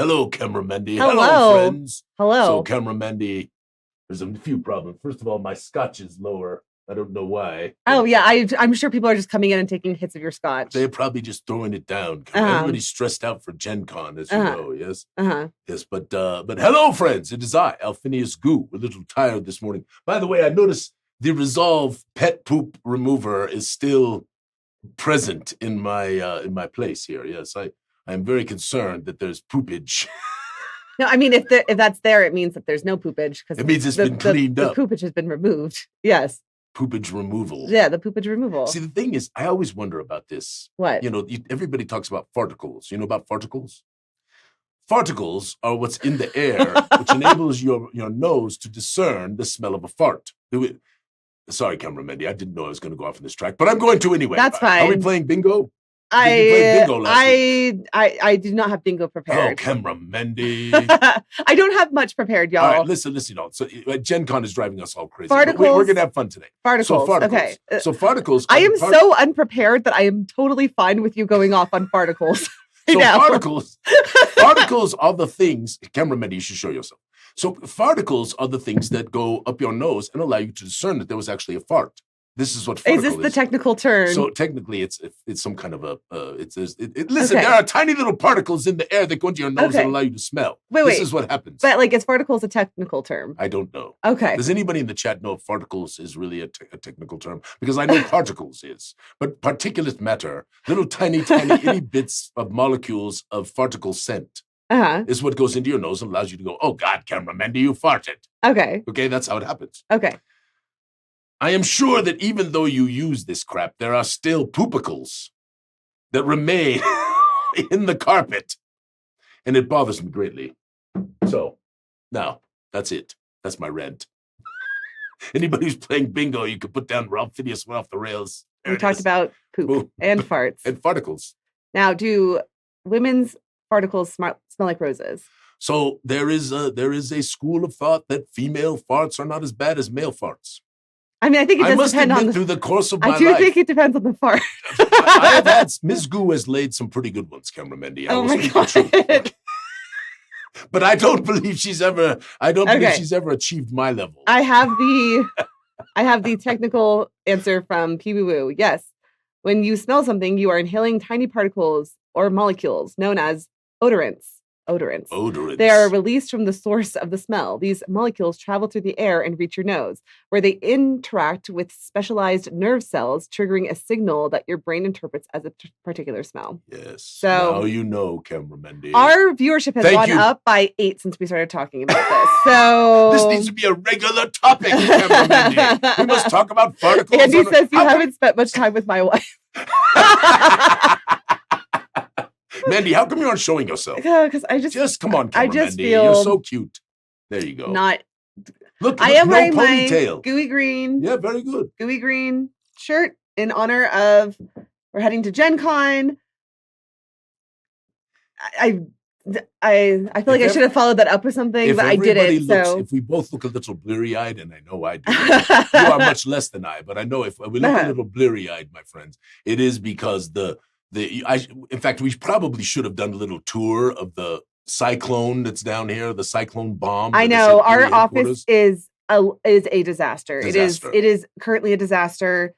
Hello, Cameramendi. Hello, friends. Hello. So, Cameramendi, there's a few problems. First of all, my scotch is lower. I don't know why. Oh, yeah. I'm sure people are just coming in and taking hits of your scotch. They're probably just throwing it down. Everybody's stressed out for Gen-Con, as you know, yes? Yes, but hello, friends. It is I, Alphinius Goo. A little tired this morning. By the way, I noticed the Resolve pet poop remover is still present in my place here. Yes, I'm very concerned that there's poopage. No, I mean, if that's there, it means that there's no poopage. Because it means it's been cleaned up. The poopage has been removed. Yes. Poopage removal. Yeah, the poopage removal. See, the thing is, I always wonder about this. What? You know, everybody talks about farticles. You know about farticles? Farticles are what's in the air, which enables your nose to discern the smell of a fart. Sorry, Cameramendi, I didn't know I was going to go off on this track, but I'm going to anyway. That's fine. Are we playing bingo? I did not have bingo prepared. Oh, Cameramendi. I don't have much prepared, y'all. All right, listen. So Gen Con is driving us all crazy. Farticles. We're going to have fun today. Farticles. So farticles. Okay. So farticles. I am so unprepared that I am totally fine with you going off on farticles. So farticles are the things, Cameramendi, you should show yourself. So farticles are the things that go up your nose and allow you to discern that there was actually a fart. This is what farticle is. Is this the technical term? So technically, it's some kind of listen, there are tiny little particles in the air that go into your nose and allow you to smell. This is what happens. But is farticles a technical term? I don't know. Okay. Does anybody in the chat know if farticles is really a technical term? Because I know particles is, but particulate matter, little tiny itty bits of molecules of farticle scent. Is what goes into your nose and allows you to go, oh God, Cameramendi, you farted. Okay. Okay, that's how it happens. Okay. I am sure that even though you use this crap, there are still poopicles that remain in the carpet. And it bothers me greatly. So, now, that's it. That's my rant. Anybody who's playing bingo, you could put down Alphinius went off the rails. We talked about poop and farts. And farticles. Now, do women's farticles smell like roses? So there is a school of thought that female farts are not as bad as male farts. I mean, I think it does depend on through the course of my life. I do think it depends on the fart. I have had Ms. Goo has laid some pretty good ones, Cameramendi. Oh my God. But I don't believe she's ever. Believe she's ever achieved my level. I have the technical answer from Pee Wee Woo. Yes, when you smell something, you are inhaling tiny particles or molecules known as odorants. They are released from the source of the smell. These molecules travel through the air and reach your nose, where they interact with specialized nerve cells, triggering a signal that your brain interprets as a particular smell. Yes. So now you know, Cameramendi. Our viewership has gone up by 8 since we started talking about this. So this needs to be a regular topic, Cameramendi. We must talk about farticles. Andy says you haven't spent much time with my wife. Mandy, how come you aren't showing yourself? Because I just come on, Mandy. You're so cute. There you go. Look, I am no wearing ponytail. My gooey green. Yeah, very good. Gooey green shirt in honor of we're heading to Gen Con. I feel like I should have followed that up with something, but I didn't. If we both look a little bleary-eyed, and I know I do, you are much less than I, but I know if we look a little bleary-eyed, my friends, it is because in fact, we probably should have done a little tour of the cyclone that's down here, the cyclone bomb. I know our office is a disaster. It is currently a disaster.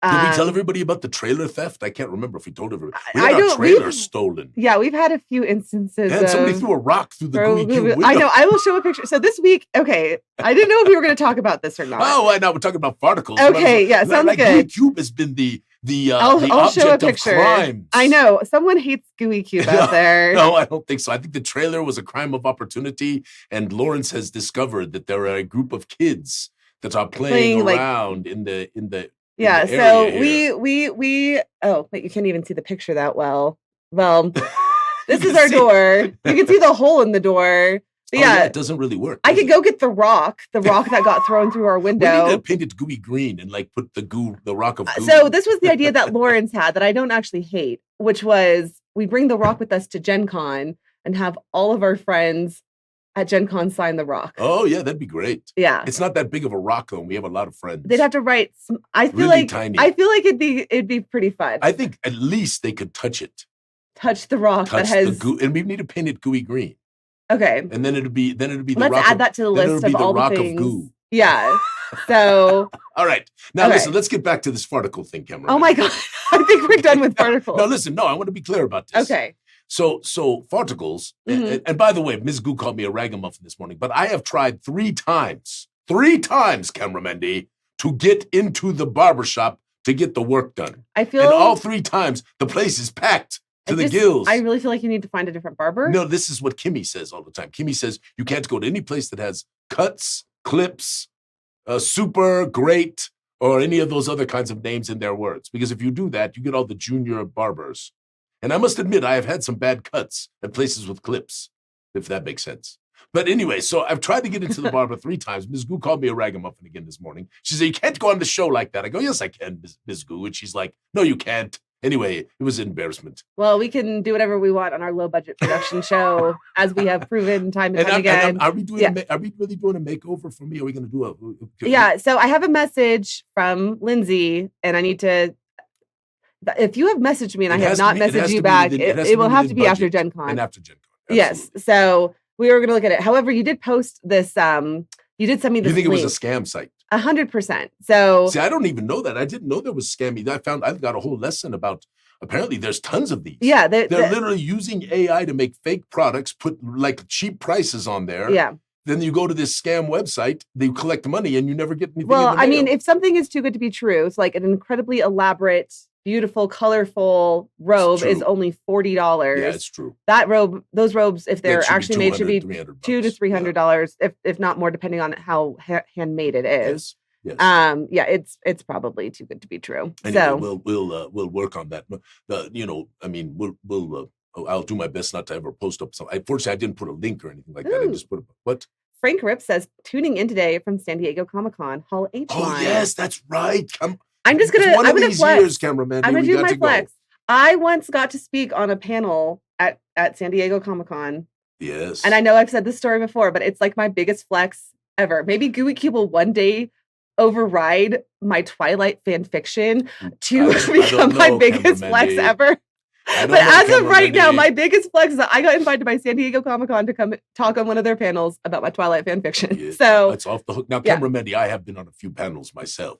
Did we tell everybody about the trailer theft? I can't remember if we told everybody. We had our trailer stolen. Yeah, we've had a few instances. And somebody threw a rock through the Gooey Cube window. I know. I will show a picture. So this week, okay, I didn't know if we were going to talk about this or not. Oh, I know. We're talking about farticles. Okay, yeah, sounds good. Gooey Cube has been the I'll show a picture. Of crimes. I know. Someone hates Gooey Cube out there. No, I don't think so. I think the trailer was a crime of opportunity, and Lawrence has discovered that there are a group of kids that are playing around in the yeah. So we oh, wait, you can't even see the picture that well. Well, this is our door. You can see the hole in the door. But yeah, it doesn't really work. I could go get the rock that got thrown through our window. We need to paint it gooey green and put the rock of goo. So this was the idea that Lawrence had that I don't actually hate, which was we bring the rock with us to Gen Con and have all of our friends at Gen Con sign the rock. Oh yeah, that'd be great. Yeah, it's not that big of a rock though. And we have a lot of friends. They'd have to write. I feel really like tiny. I feel like it'd be pretty fun. I think at least they could touch it. touch the rock that has the goo, and we need to paint it gooey green. Okay. And then it'll be the Let's rock. add that to the list of all the things. Of goo. Yeah. So. All right. Now listen, let's get back to this farticle thing, Cameron. Oh my God. I think we're done with farticles. No, listen. No, I want to be clear about this. Okay. So farticles, and by the way, Ms. Goo called me a ragamuffin this morning, but I have tried 3 times, Cameramendi, to get into the barbershop to get the work done. And all 3 times, the place is packed to the gills. I really feel like you need to find a different barber. No, this is what Kimmy says all the time. Kimmy says you can't go to any place that has cuts, clips, super, great, or any of those other kinds of names in their words. Because if you do that, you get all the junior barbers. And I must admit, I have had some bad cuts at places with clips, if that makes sense. But anyway, so I've tried to get into the barber 3 times. Ms. Goo called me a ragamuffin again this morning. She said, you can't go on the show like that. I go, yes, I can, Ms. Goo. And she's like, no, you can't. Anyway, it was an embarrassment. Well, we can do whatever we want on our low-budget production show, as we have proven time and time again. Are we really doing a makeover for me? Are we going to do a... Yeah, so I have a message from Lindsay, and I need to... If you have messaged me and I have not messaged you back, it will have to be after Gen Con. And after Gen Con. Yes, so we were going to look at it. However, you did post this... you did send me this link. You think link. It was a scam site? 100%. So see, I don't even know that. I didn't know there was scammy. I've got a whole lesson about. Apparently, there's tons of these. Yeah, they're literally using AI to make fake products, put like cheap prices on there. Yeah. Then you go to this scam website, they collect money, and you never get anything. Well, I mean, if something is too good to be true, it's like an incredibly elaborate, beautiful, colorful robe is only $40. Yeah, it's true. Those robes, if they're actually made, should be $200 to $300, if not more, depending on how handmade it is. Yes. It's probably too good to be true. Anyway, so we'll work on that. I'll do my best not to ever post up something. Fortunately, I didn't put a link or anything like that. I just put what. Frank Rip says, tuning in today from San Diego Comic-Con, Hall H line. Oh, yes, that's right. I'm going to flex. I'm going to do my flex. I once got to speak on a panel at San Diego Comic-Con. Yes. And I know I've said this story before, but it's like my biggest flex ever. Maybe Gooey Cube will one day override my Twilight fan fiction to become my biggest flex ever. But as of right now, my biggest flex is that I got invited by San Diego Comic-Con to come talk on one of their panels about my Twilight fan fiction. Yeah, so that's off the hook. Now, Cameramendi, I have been on a few panels myself.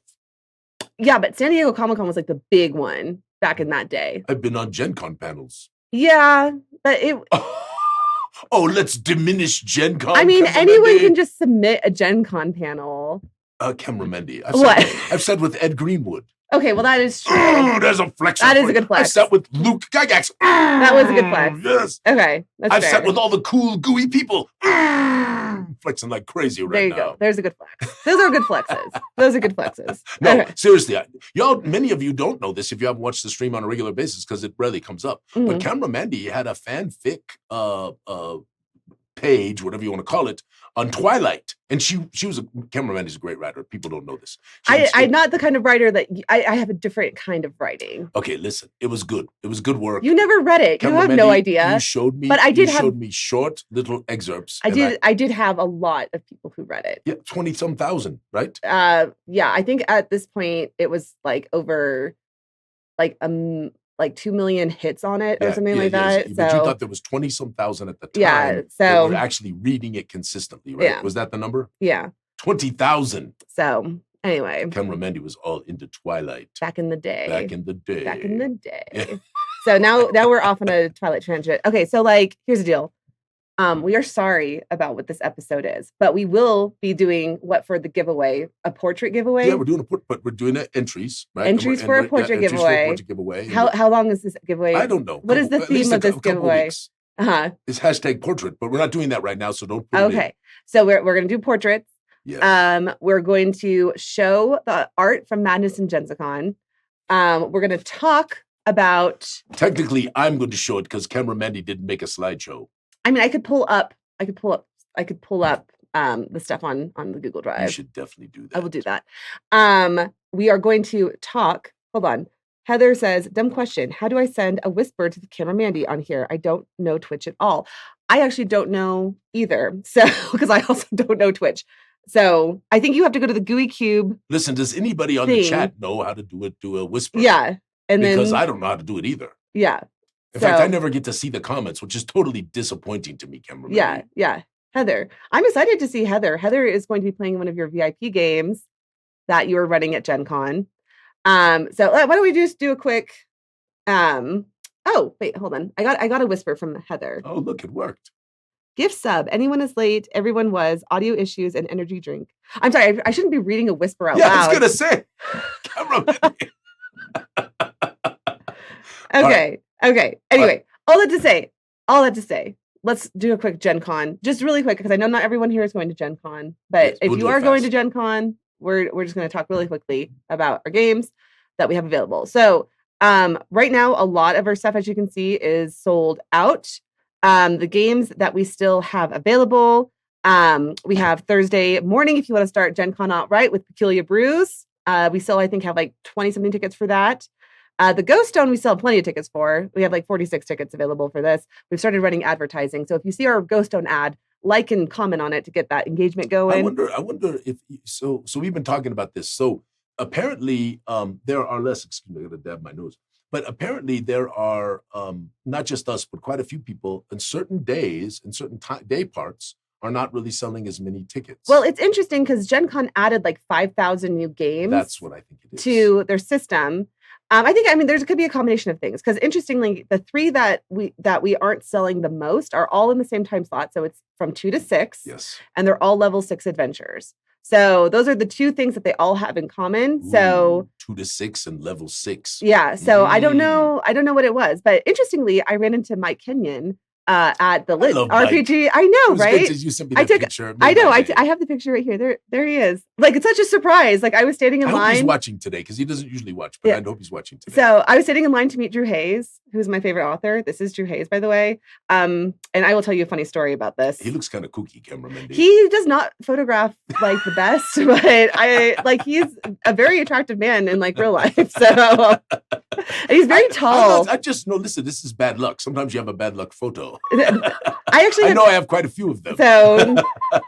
Yeah, but San Diego Comic-Con was like the big one back in that day. I've been on Gen Con panels. Yeah, but it... Oh, let's diminish Gen Con. I mean, anyone can just submit a Gen Con panel. Cameramendi. I've said with Ed Greenwood. Okay, well, that is true. There's a flex. That is a good flex. I've sat with Luke Gygax. That was a good flex. Yes. Okay, that's I've fair. sat with all the cool, gooey people. Flexing like crazy right now. There you go. There's a good flex. Those are good flexes. No, seriously. Y'all, many of you don't know this if you haven't watched the stream on a regular basis because it rarely comes up. Mm-hmm. But Cameramendi had a fanfic page, whatever you want to call it, on Twilight. And Cameramendi's a great writer. People don't know this. I'm not the kind of writer that I have a different kind of writing. Okay, listen. It was good. It was good work. You never read it. You have no idea. You showed me. But you showed me short little excerpts. I did have a lot of people who read it. Yeah, 20-some thousand, right? Yeah, I think at this point it was like over like 2 million hits on it or something like that. But you thought there was 20-some thousand at the time. Yeah, so that were actually reading it consistently, right? Yeah. Was that the number? Yeah. 20,000. So anyway. Cameramendi was all into Twilight. Back in the day. Yeah. So now we're off on a Twilight tangent. Okay, so here's the deal. We are sorry about what this episode is, but we will be doing for the giveaway, a portrait giveaway. Yeah, we're doing entries, right? Entries for a portrait giveaway. How long is this giveaway? I don't know. What is the theme of this giveaway? It's hashtag portrait, but we're not doing that right now, so don't put it in. So we're going to do portraits. Yes. We're going to show the art from Madness and Genzacon. We're going to talk about. Technically, I'm going to show it because Cameramendi didn't make a slideshow. I mean, I could pull up the stuff on the Google Drive. You should definitely do that. I will do that. We are going to talk. Hold on. Heather says, dumb question. How do I send a whisper to the Cameramendi on here? I don't know Twitch at all. I actually don't know either. So, because I also don't know Twitch. So I think you have to go to the Gooey Cube. Listen, does anybody on the chat know how to do a whisper? Yeah. Because I don't know how to do it either. Yeah. In fact, I never get to see the comments, which is totally disappointing to me, Cameron. Yeah. Heather. I'm excited to see Heather. Heather is going to be playing one of your VIP games that you were running at Gen Con. So why don't we just do a quick oh, wait, hold on. I got a whisper from Heather. Oh, look, it worked. Gift sub. Anyone is late. Everyone was. Audio issues and energy drink. I'm sorry. I shouldn't be reading a whisper out loud. Yeah, I was going to say. Okay. Anyway, all that to say, let's do a quick Gen Con. Just really quick, because I know not everyone here is going to Gen Con. But if you are going to Gen Con, we're just going to talk really quickly about our games that we have available. So right now, a lot of our stuff, as you can see, is sold out. The games that we still have available, we have Thursday morning if you want to start Gen Con outright with Peculiar Brews. We still, I think, have like 20-something tickets for that. The Ghost Stone, we still have plenty of tickets for. We have like 46 tickets available for this. We've started running advertising. So if you see our Ghost Stone ad, like and comment on it to get that engagement going. I wonder if, so we've been talking about this. So apparently there are less, excuse me, I got to dab my nose. But apparently there are not just us, but quite a few people in certain days, in certain day parts, are not really selling as many tickets. Well, it's interesting because Gen Con added like 5,000 new games. That's what I think it is. To their system. I mean, there could be a combination of things. Because interestingly, the three that we aren't selling the most are all in the same time slot. So it's from 2 to 6. Yes. And they're all level 6 adventures. So those are the two things that they all have in common. Ooh, so 2 to 6 and level 6. Yeah. So I don't know what it was, but interestingly, I ran into Mike Kenyon at the RPG. Mike. I know, right? You sent me that picture. I know. I have the picture right here. There he is. Like, it's such a surprise. Like, I was standing in line. I hope he's watching today because he doesn't usually watch, but I hope he's watching today. So I was standing in line to meet Drew Hayes, who's my favorite author. This is Drew Hayes, by the way. And I will tell you a funny story about this. He looks kind of kooky, cameraman. He does not photograph like the best, but he's a very attractive man in like real life. So and he's very tall. I just know. Listen, this is bad luck. Sometimes you have a bad luck photo. I know I have quite a few of them. So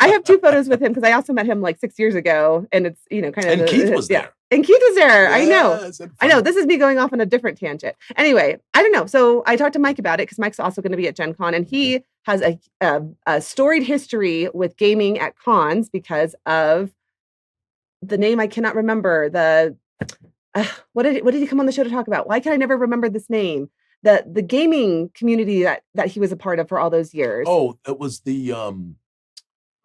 I have 2 photos with him because I also met him like 6 years ago, and it's kind of. And Keith was there. And Keith was there. Yes, I know. This is me going off on a different tangent. Anyway, I don't know. So I talked to Mike about it because Mike's also going to be at Gen Con, and he has a storied history with gaming at cons because of the name I cannot remember. What did he come on the show to talk about? Why can I never remember this name? The gaming community that he was a part of for all those years. Oh, it was the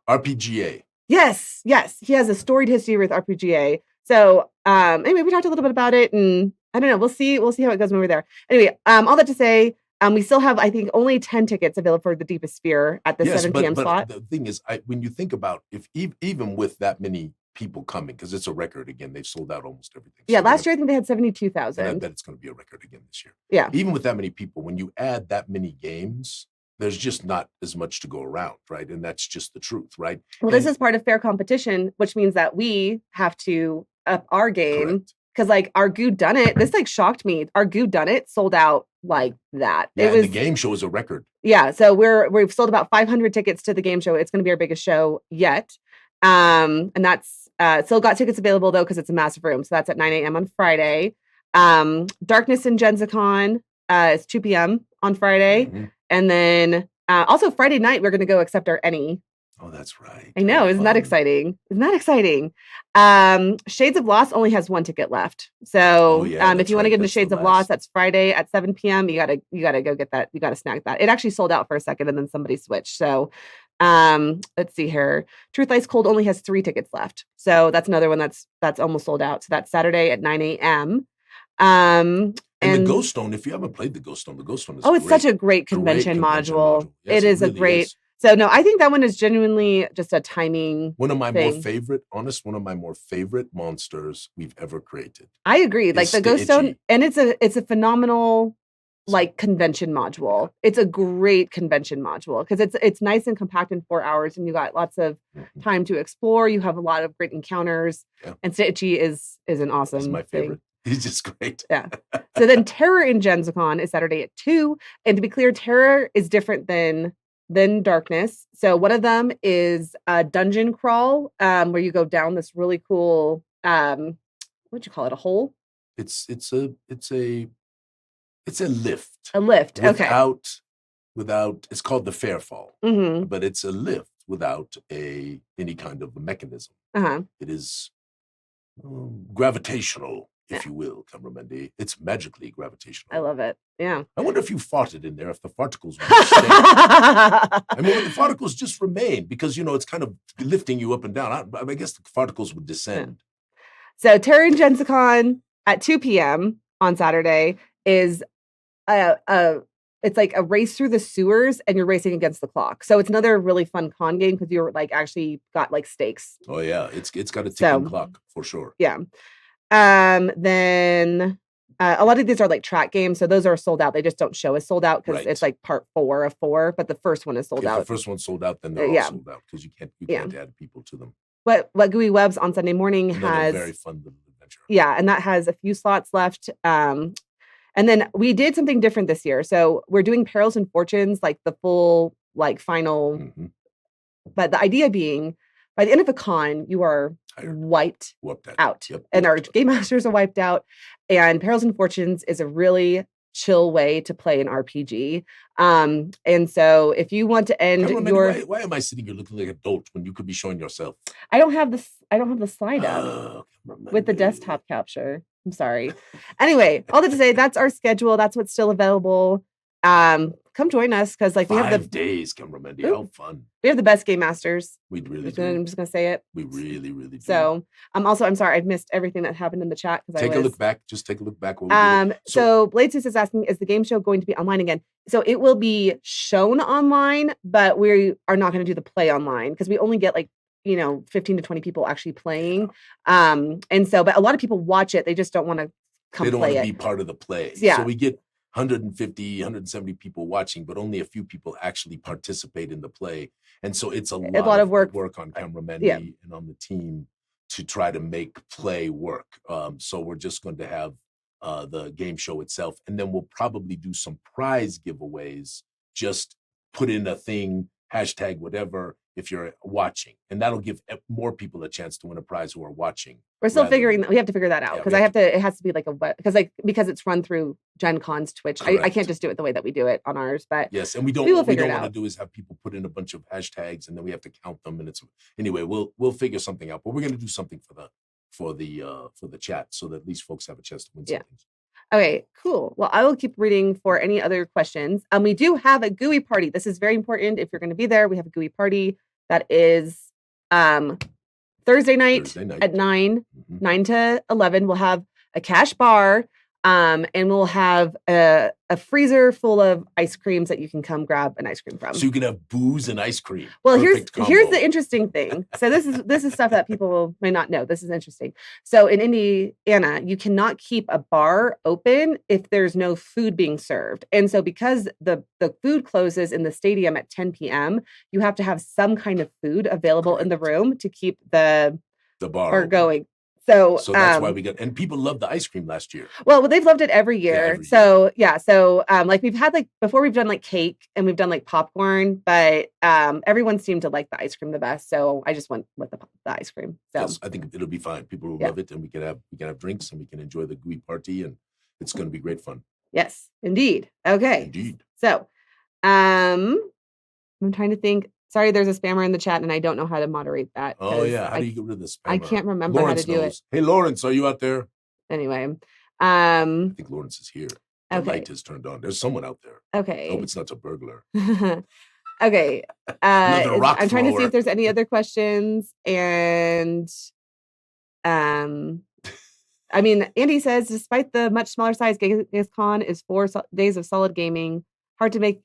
RPGA. Yes. He has a storied history with RPGA. So anyway, we talked a little bit about it, and I don't know. We'll see how it goes when we're there. Anyway, all that to say, we still have, I think, only 10 tickets available for the Deepest Sphere at the 7 p.m. slot. The thing is, when you think about if even with that many people coming, because it's a record again, they've sold out almost everything. Yeah, last year I think they had 72,000. I bet it's going to be a record again this year. Yeah, even with that many people, when you add that many games, there's just not as much to go around, right? And that's just the truth, right? Well, this is part of fair competition, which means that we have to up our game. Because like our Goo Done It, this like shocked me. Our Goo Done It sold out like that. Yeah, the game show is a record. Yeah, so we've sold about 500 tickets to the game show. It's going to be our biggest show yet. And that's still got tickets available though because it's a massive room. So that's at 9 a.m. on Friday. Darkness in Genzacon is 2 p.m. on Friday. Mm-hmm. And then also Friday night, we're going to go accept our Any. Oh, that's right. I know. Isn't that exciting? Shades of Lost only has 1 ticket left. So if you want to get into Shades of Lost, that's Friday at 7 p.m. You gotta go get that. You gotta snag that. It actually sold out for a second and then somebody switched. So let's see here. Truth Ice Cold only has 3 tickets left. So that's another one that's almost sold out. So that's Saturday at 9 a.m. And the Ghost Stone, if you haven't played the Ghost Stone is it's such a great convention module. Yes, it is really a great. Is. So no, I think that one is genuinely just a timing. One of my more favorite monsters we've ever created. I agree. Like the Ghost Stone, and it's a phenomenal like convention module. It's a great convention module because it's nice and compact in 4 hours, and you got lots of time to explore. You have a lot of great encounters, and Stitchy is an awesome. He's my favorite. He's just great. Yeah. So then Terror in Genzacon is Saturday at 2. And to be clear, Terror is different than Darkness. So one of them is a dungeon crawl where you go down this really cool what'd you call it, a hole? It's a It's a lift. A lift. Without. It's called the fair fall, but it's a lift without any kind of a mechanism. It is gravitational, if you will, Cameraman. It's magically gravitational. I love it. Yeah. I wonder if you farted in there, if the farticles would stay. I mean, would the farticles just remain? Because, it's kind of lifting you up and down. I guess the farticles would descend. So Terry and Genzacon at 2 p.m. on Saturday is it's like a race through the sewers and you're racing against the clock. So it's another really fun con game because you're like actually got like stakes. Oh yeah, it's got a ticking clock for sure. Yeah. Then a lot of these are like track games, so those are sold out. They just don't show as sold out because it's like part 4 of 4, but the first one is sold out. If the first one's sold out, then they're all sold out because you can't add people to them. What Gooey Webs on Sunday morning has very fun little adventure. Yeah, and that has a few slots left. And then we did something different this year. So we're doing Perils and Fortunes, like the full, like final. But the idea being, by the end of a con, you are wiped out. Yep, and our game masters are wiped out. And Perils and Fortunes is a really chill way to play an RPG. And so if you want to end why am I sitting here looking like an adult when you could be showing yourself? I don't have the slide up with the desktop capture. I'm sorry. Anyway, all that to say, that's our schedule. That's what's still available. Come join us because we have 5 days, Cameraman. How fun. We have the best game masters. We really do. I'm just gonna say it. We really, really do. So I'm sorry, I've missed everything that happened in the chat because a look back. Just take a look back. So Bladesus is asking, is the game show going to be online again? So it will be shown online, but we are not going to do the play online because we only get 15 to 20 people actually playing. And so, but a lot of people watch it. They just don't want to come play it. They don't want to be part of the play. Yeah. So we get 150, 170 people watching, but only a few people actually participate in the play. And so it's a lot of work on Cameraman and on the team to try to make play work. So we're just going to have the game show itself. And then we'll probably do some prize giveaways. Just put in a thing, hashtag whatever, if you're watching, and that'll give more people a chance to win a prize who are watching. We're still figuring that. We have to figure that out because it has to be like because it's run through Gen Con's Twitch. I can't just do it the way that we do it on ours, but yes. And we don't want to do is have people put in a bunch of hashtags and then we have to count them. And anyway, we'll figure something out, but we're going to do something for the chat so that at least folks have a chance to win something. Okay, cool. Well, I will keep reading for any other questions. We do have a Gooey party. This is very important. If you're going to be there, we have a Gooey party that is Thursday night at 9 to 11. We'll have a cash bar, and we'll have a freezer full of ice creams that you can come grab an ice cream from. So you can have booze and ice cream. Well, here's the interesting thing. So this is stuff that people may not know. This is interesting. So in Indiana, you cannot keep a bar open if there's no food being served. And so because the food closes in the stadium at 10 p.m., you have to have some kind of food available in the room to keep the bar going. So that's why we and people loved the ice cream last year. Well, they've loved it every year. So we've had before we've done cake and we've done popcorn, but everyone seemed to like the ice cream the best. So I just went with the ice cream. So yes, I think it'll be fine. People will love it, and we can have drinks and we can enjoy the Gooey party, and it's going to be great fun. Yes, indeed. Okay. Indeed. So, I'm trying to think. Sorry, there's a spammer in the chat, and I don't know how to moderate that. Oh, yeah. How do you get rid of the spammer? I can't remember how to do it. Hey, Lawrence, are you out there? Anyway. I think Lawrence is here. The Okay. light is turned on. There's someone out there. Okay. I hope it's not a burglar. Okay. Another rock I'm trying to see thrower. if there's any other questions. And Andy says, despite the much smaller size, Genzacon is 4 days of solid gaming. Hard to make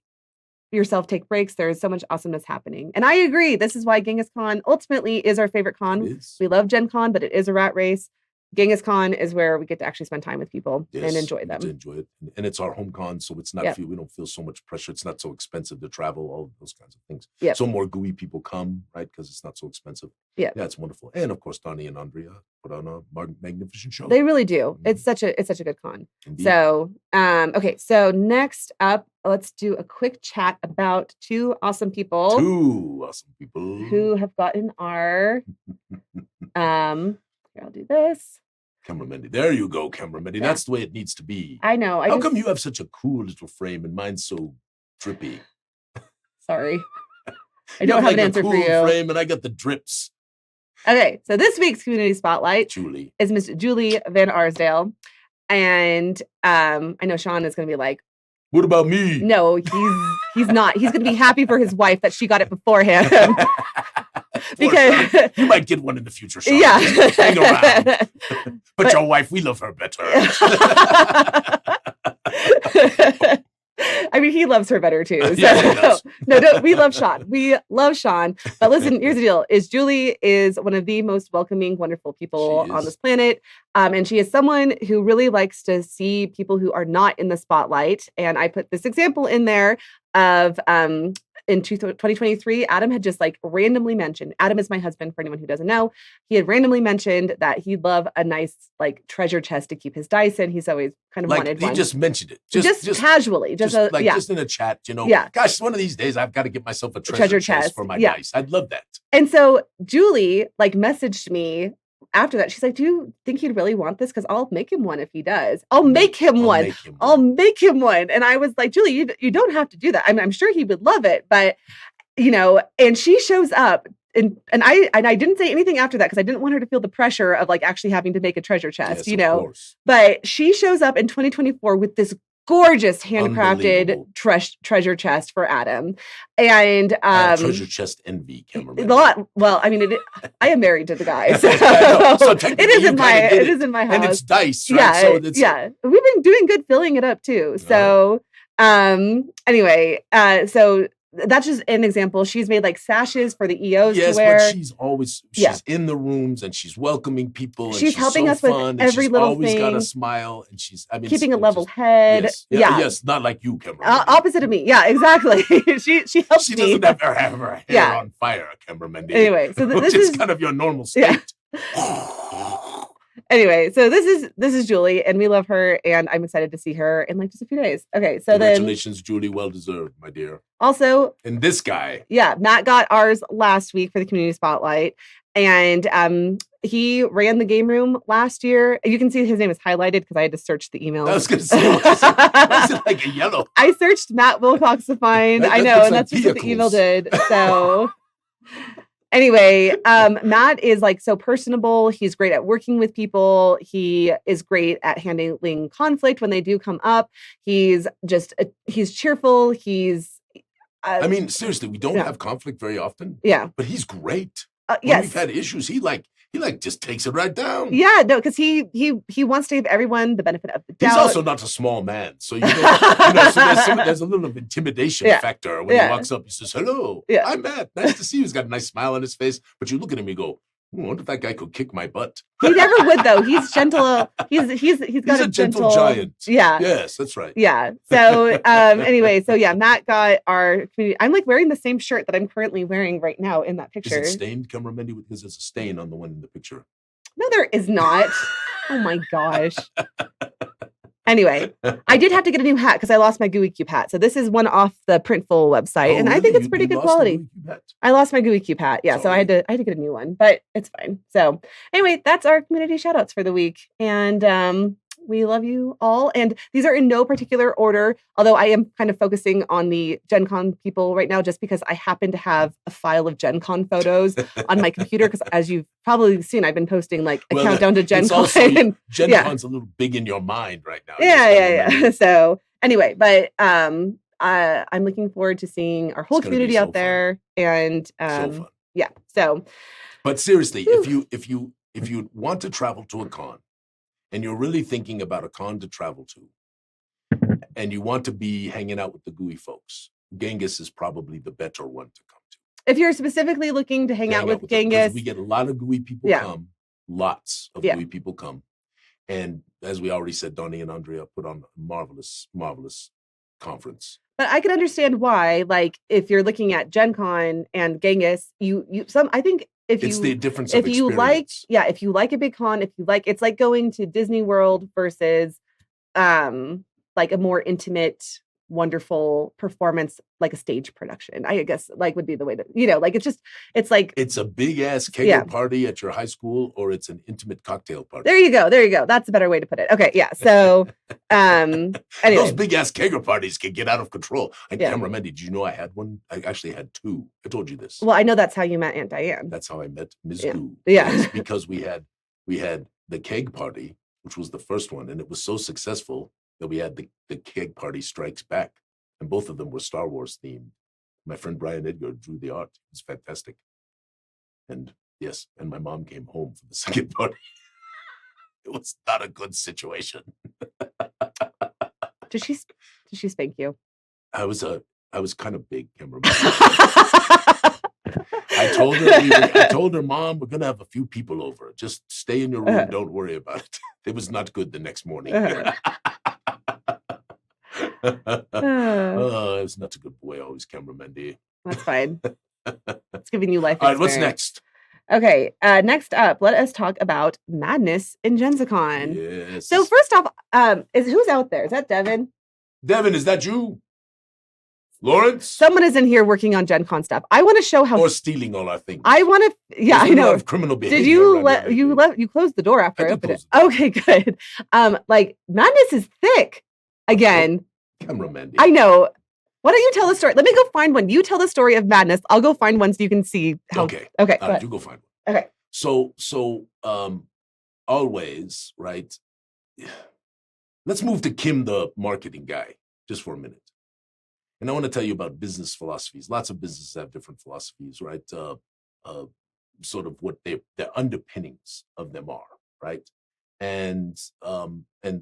yourself take breaks. There is so much awesomeness happening. And I agree. This is why Genzacon ultimately is our favorite con. We love Gen Con, but it is a rat race. Genzacon is where we get to actually spend time with people and enjoy them. To enjoy it. And it's our home con, so it's not we don't feel so much pressure. It's not so expensive to travel, all those kinds of things. So more Gooey people come, right? Because it's not so expensive. Yeah, it's wonderful. And of course, Donnie and Andrea put on a magnificent show. They really do. It's such a good con. Indeed. So okay, so next up, let's do a quick chat about two awesome people who have gotten our here, I'll do this. Cameraman. There you go, Cameraman. Yeah. That's the way it needs to be. I know. How come you have such a cool little frame and mine's so drippy? Sorry. I don't have an answer for you. Frame and I got the drips. Okay, so this week's community spotlight is Miss Julie Van Arsdale. And I know Sean is going to be like, what about me? No, he's not. He's going to be happy for his wife that she got it before him. Because you might get one in the future, Sean. Yeah. Just hang around. But your wife, we love her better. I mean, he loves her better too. So, no, we love Sean. We love Sean. But listen, here's the deal: Julie is one of the most welcoming, wonderful people on this planet, and she is someone who really likes to see people who are not in the spotlight. And I put this example in there of in 2023, Adam had just like randomly mentioned, Adam is my husband for anyone who doesn't know, he had randomly mentioned that he'd love a nice like treasure chest to keep his dice in. He's always kind of wanted one. He just mentioned it. Just casually. Just in a chat, gosh, one of these days I've got to get myself a treasure chest for my dice. I'd love that. And so Julie like messaged me after that. She's like, do you think he'd really want this? Because I'll make him one if he does. I'll make him one. And I was like, Julie, you don't have to do that. I'm sure he would love it. But, and she shows up and I didn't say anything after that because I didn't want her to feel the pressure of like actually having to make a treasure chest, Of course. But she shows up in 2024 with this gorgeous handcrafted treasure chest for Adam. And treasure chest envy, cameraman. Well, I mean, I am married to the guy, so, it is in my house, and it's dice, right? Yeah. We've been doing good filling it up too. So, anyway, so that's just an example. She's made like sashes for the EOs to wear. Yes, but she's in the rooms and she's welcoming people. And she's helping us with every little thing. She's always got a smile and she's keeping a level head. Yes, not like you, cameraman. Opposite of me. Yeah, exactly. she helps she me. She doesn't have her hair on fire, cameraman. Anyway, so this is kind of your normal state. Anyway, so this is Julie, and we love her, and I'm excited to see her in like just a few days. Okay, so congratulations, Julie, well deserved, my dear. Also, and this guy, Matt got ours last week for the community spotlight, and he ran the game room last year. You can see his name is highlighted because I had to search the email. I was going to say, was it like a yellow? I searched Matt Wilcox to find. I know, and that's what the email did. So. Anyway, Matt is like so personable. He's great at working with people. He is great at handling conflict when they do come up. He's cheerful. I mean, seriously, we don't have conflict very often. Yeah. But he's great. Yes. When we've had issues, he just takes it right down. Yeah, no, because he wants to give everyone the benefit of the doubt. He's also not a small man, so so there's a little intimidation factor when he walks up. He says, "Hello, I'm Matt. Nice to see you." He's got a nice smile on his face, but you look at him and go, I wonder if that guy could kick my butt. He never would though. He's gentle. He's got a gentle giant. Yeah. Yes, that's right. Yeah. So anyway, Matt got our community. I'm like wearing the same shirt that I'm currently wearing right now in that picture. Is it stained, cameraman? Because there's a stain on the one in the picture. No, there is not. Oh my gosh. Anyway, I did have to get a new hat because I lost my Gooey Cube hat. So this is one off the Printful website, and I think it's pretty good quality. I lost my Gooey Cube hat. Yeah, so I had to get a new one, but it's fine. So anyway, that's our community shoutouts for the week, and we love you all. And these are in no particular order, although I am kind of focusing on the Gen Con people right now, just because I happen to have a file of Gen Con photos on my computer. Because as you've probably seen, I've been posting like a countdown to Gen Con. Gen Con's a little big in your mind right now. Yeah. So anyway, but I'm looking forward to seeing our whole community out there. And so fun. Yeah. So, but seriously, if you want to travel to a con, and you're really thinking about a con to travel to, and you want to be hanging out with the Gooey folks, Genghis is probably the better one to come to. If you're specifically looking to hang out with Genghis. We get a lot of Gooey people come. Lots of Gooey people come. And as we already said, Donnie and Andrea put on a marvelous, marvelous conference. But I can understand why, like, if you're looking at Gen Con and Genghis, I think it's the difference of experience. If you like a big con, it's like going to Disney World versus like a more intimate wonderful performance, like a stage production, I guess, like would be the way that, you know, like it's like it's a big ass kegger party at your high school, or it's an intimate cocktail party. There you go. That's a better way to put it. Okay, yeah. So anyway. Those big ass kegger parties can get out of control. And cameraman, did you know I had one? I actually had two. I told you this. Well, I know that's how you met Aunt Diane. That's how I met Ms. Goo. Yeah. Yes, because we had the keg party, which was the first one, and it was so successful that we had the keg party strikes back, and both of them were Star Wars themed. My friend Brian Edgar drew the art. It was fantastic. And yes, and my mom came home for the second party. It was not a good situation. Did she spank you? I was kind of big, cameraman. I told her, Mom, we're gonna have a few people over. Just stay in your room. Don't worry about it. It was not good the next morning. I was not a good boy, always, cameraman. That's fine. It's giving you life. All right, what's next? Okay, next up, let us talk about madness in Genzacon. Yes. So first off, who's out there? Is that Devin? Devin, is that you? Lawrence? Someone is in here working on Gen Con stuff. I want to show how... Or stealing all our things. I want to... Yeah, I know. Criminal behavior. Did you you closed the door after I opened it? Okay, good. Like, madness is thick. Again. Cameraman. I know. Why don't you tell the story? Let me go find one. You tell the story of madness. I'll go find one so you can see how... Okay. Okay, all right, you go find one. Okay. So, always, right? Let's move to Kim, the marketing guy, just for a minute. And I want to tell you about business philosophies. Lots of businesses have different philosophies, right? Sort of what the underpinnings of them are, right? And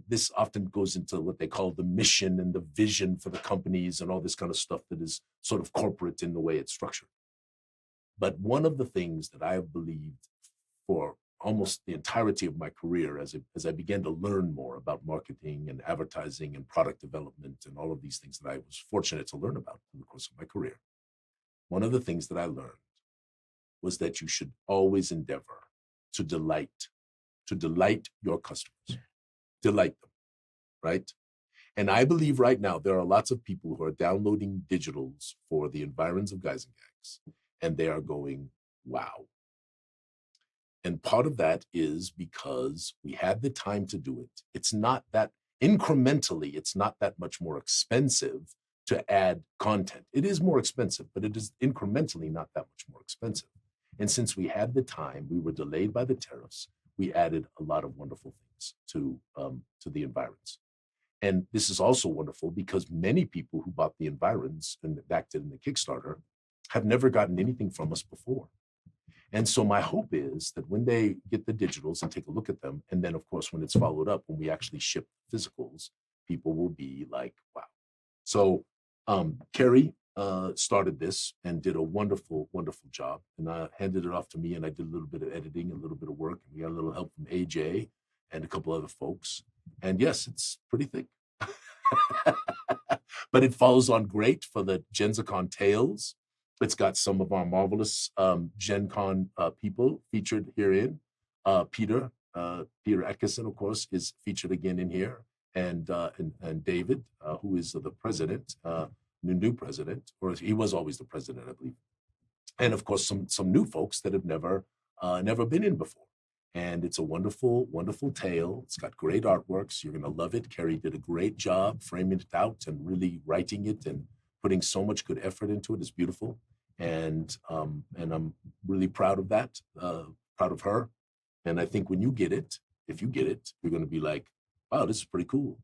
this often goes into what they call the mission and the vision for the companies and all this kind of stuff that is sort of corporate in the way it's structured. But one of the things that I have believed for almost the entirety of my career, as I began to learn more about marketing and advertising and product development and all of these things that I was fortunate to learn about in the course of my career, one of the things that I learned was that you should always endeavor to delight your customers, delight them, right? And I believe right now there are lots of people who are downloading digitals for the environs of Guys and Gags, and they are going, wow. And part of that is because we had the time to do it. It's not that incrementally, it's not that much more expensive to add content. It is more expensive, but it is incrementally not that much more expensive. And since we had the time, we were delayed by the tariffs, we added a lot of wonderful things to the environs. And this is also wonderful because many people who bought the environs and backed it in the Kickstarter have never gotten anything from us before. And so my hope is that when they get the digitals and take a look at them, and then, of course, when it's followed up, when we actually ship physicals, people will be like, wow. So Carrie started this and did a wonderful, wonderful job. And handed it off to me, and I did a little bit of editing, a little bit of work. And we got a little help from AJ and a couple other folks. And yes, it's pretty thick. But it follows on great for the Genzacon Tales. It's got some of our marvelous Gen Con people featured herein. Peter Eckerson, of course, is featured again in here, and David, who is the president, the new president, or he was always the president, I believe. And of course, some new folks that have never been in before. And it's a wonderful, wonderful tale. It's got great artworks. You're going to love it. Carrie did a great job framing it out and really writing it and putting so much good effort into it. It's beautiful. And I'm really proud of that, proud of her. And I think when you get it, if you get it, you're going to be like, wow, this is pretty cool.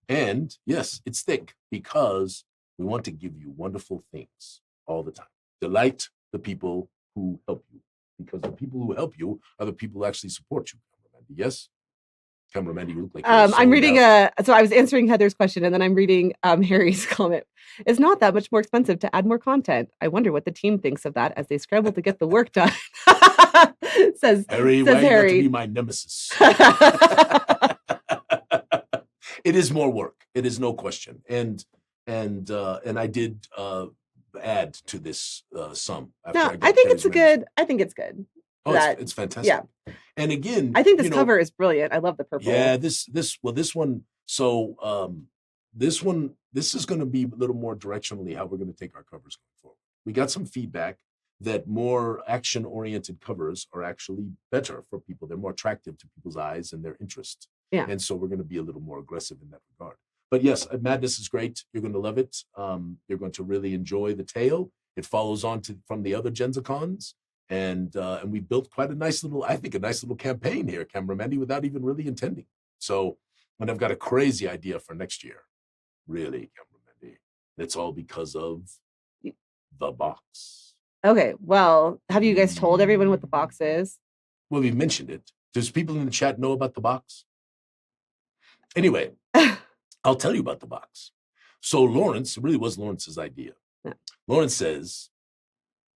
And yes, it's thick because we want to give you wonderful things all the time. Delight the people who help you, because the people who help you are the people who actually support you. Yes? Cameraman, you look like I'm reading so I was answering Heather's question, and then I'm reading Harry's comment. It's not that much more expensive to add more content. I wonder what the team thinks of that as they scramble to get the work done. says Harry, says why Harry. You have to be my nemesis? It is more work. It is no question. And I did add to this some. No, I think it's good. I think it's good. Oh, it's fantastic. Yeah. And again, I think this cover is brilliant. I love the purple. Yeah, this one. So this is going to be a little more directionally how we're going to take our covers going forward. We got some feedback that more action-oriented covers are actually better for people. They're more attractive to people's eyes and their interest. Yeah. And so we're going to be a little more aggressive in that regard. But yes, Madness is great. You're going to love it. You're going to really enjoy the tale. It follows on from the other Genzacons. And we built quite a nice little campaign here, Cameraman, without even really intending. So, and I've got a crazy idea for next year. Really, Cameraman. It's all because of the box. Okay, well, have you guys told everyone what the box is? Well, we mentioned it. Does people in the chat know about the box? Anyway, I'll tell you about the box. So Lawrence, it really was Lawrence's idea. Yeah. Lawrence says,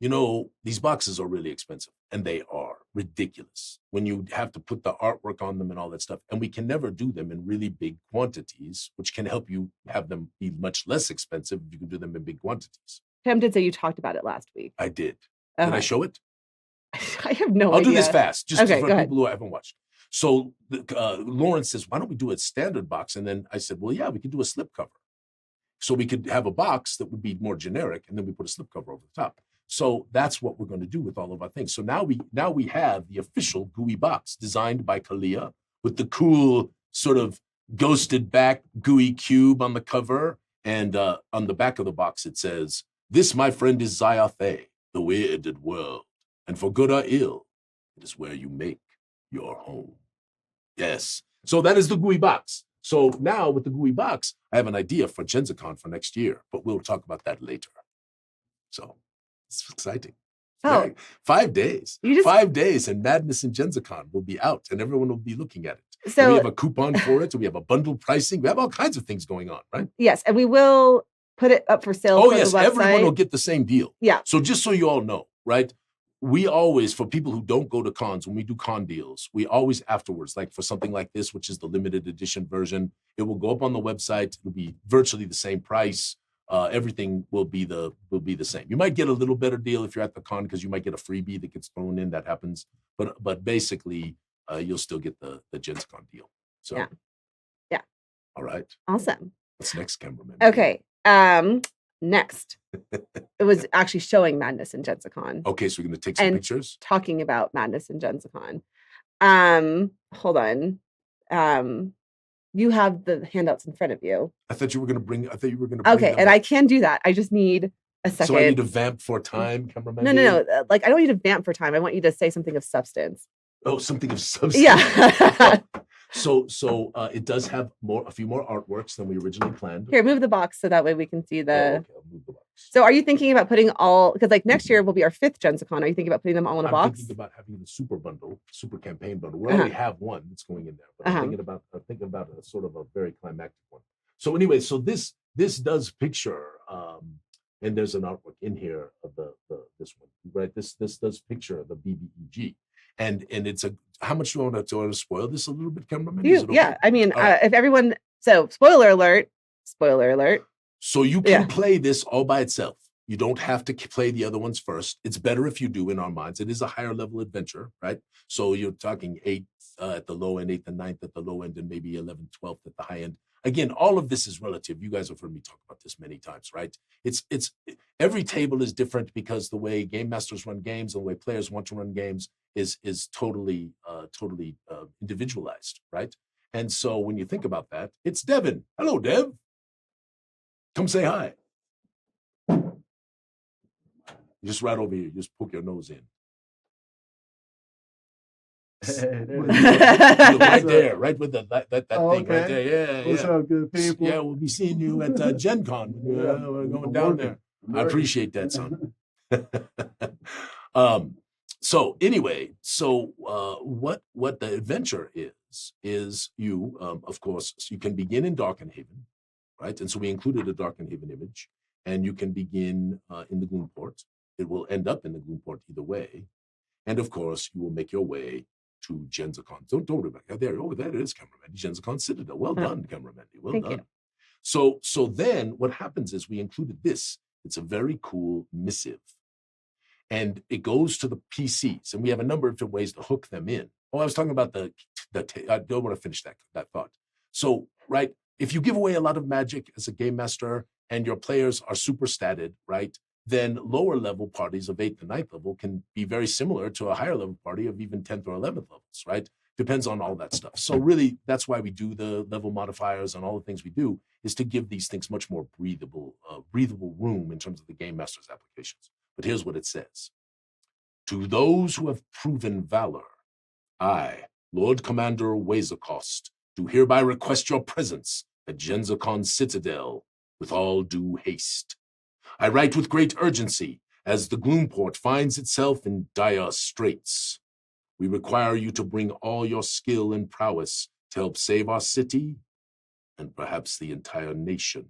these boxes are really expensive, and they are ridiculous when you have to put the artwork on them and all that stuff. And we can never do them in really big quantities, which can help you have them be much less expensive if you can do them in big quantities. Pam did say you talked about it last week. I did. Did I show it? I have no idea. I'll do this fast, just okay, for people who haven't watched. So Lawrence says, why don't we do a standard box? And then I said, well, yeah, we could do a slipcover. So we could have a box that would be more generic, and then we put a slipcover over the top. So that's what we're going to do with all of our things. So now we have the official Gooey box designed by Kalia with the cool sort of ghosted back Gooey Cube on the cover. And on the back of the box, it says, this, my friend, is Zyathé, the weirded world. And for good or ill, it is where you make your home. Yes. So that is the Gooey box. So now with the Gooey box, I have an idea for Genzacon for next year, but we'll talk about that later. So it's exciting. Oh, 5 days. 5 days and Madness in Genzacon will be out and everyone will be looking at it. So and we have a coupon for it. We have a bundle pricing. We have all kinds of things going on, right? Yes. And we will put it up for sale. Oh, yes. Everyone will get the same deal. Yeah. So just so you all know, right? We always, for people who don't go to cons, when we do con deals, we always afterwards, like for something like this, which is the limited edition version, it will go up on the website. It'll be virtually the same price. Everything will be the same. You might get a little better deal if you're at the con because you might get a freebie that gets thrown in. That happens, but basically, you'll still get the Genzacon deal. So, yeah. All right. Awesome. What's next, cameraman? Okay. Next, it was actually showing Madness in Genzacon. Okay, so we're going to take some pictures. Talking about Madness in Genzacon. Hold on. You have the handouts in front of you. I thought you were going to bring. Okay, and I can do that. I just need a second. So I need to vamp for time, cameraman. No. Like I don't need to vamp for time. I want you to say something of substance. Oh, something of substance. Yeah. So it does have a few more artworks than we originally planned. Here, move the box so that way we can see the. Oh, okay, I'll move the box. So, are you thinking about putting all? Because like next year will be our 5th Genzacon. Are you thinking about putting them all in a box? I'm thinking about having the super campaign bundle. We already have one that's going in there, but I'm thinking about a sort of a very climactic one. So anyway, so this does picture, and there's an artwork in here of this one, right? This does picture the BBEG. And it's how much do you want to spoil this a little bit, cameraman? Okay? Yeah, I mean, if everyone, so spoiler alert. So you can play this all by itself. You don't have to play the other ones first. It's better if you do in our minds. It is a higher level adventure, right? So you're talking 8th at the low end, 8th and 9th at the low end, and maybe 11th, 12th at the high end. Again, all of this is relative. You guys have heard me talk about this many times, right? It's every table is different because the way game masters run games and the way players want to run games is totally individualized, right? And so when you think about that, it's Devin. Hello, Dev. Come say hi. Just right over here. Just poke your nose in. Right there, right with that thing right there. Yeah. What's up, good people? Yeah, we'll be seeing you at Gen Con. We're going down there. I appreciate that, son. So anyway, what the adventure is you, of course, you can begin in Darkenhaven, right? And so we included a Darkenhaven image, and you can begin in the Gloomport. It will end up in the Gloomport either way. And of course, you will make your way to Genzacon. Don't worry about it. There it is, cameraman. Genzacon Citadel. Well done, cameraman. Well Thank done. You. So then what happens is we included this. It's a very cool missive. And it goes to the PCs. And we have a number of different ways to hook them in. Oh, I was talking about I don't want to finish that thought. So, right, if you give away a lot of magic as a game master and your players are super statted, right, then lower level parties of 8th and 9th level can be very similar to a higher level party of even 10th or 11th levels, right? Depends on all that stuff. So really, that's why we do the level modifiers and all the things we do, is to give these things much more breathable room in terms of the game master's applications. But here's what it says. To those who have proven valor, I, Lord Commander Wazakost, do hereby request your presence at Genzacon Citadel with all due haste. I write with great urgency, as the Gloomport finds itself in dire straits. We require you to bring all your skill and prowess to help save our city and perhaps the entire nation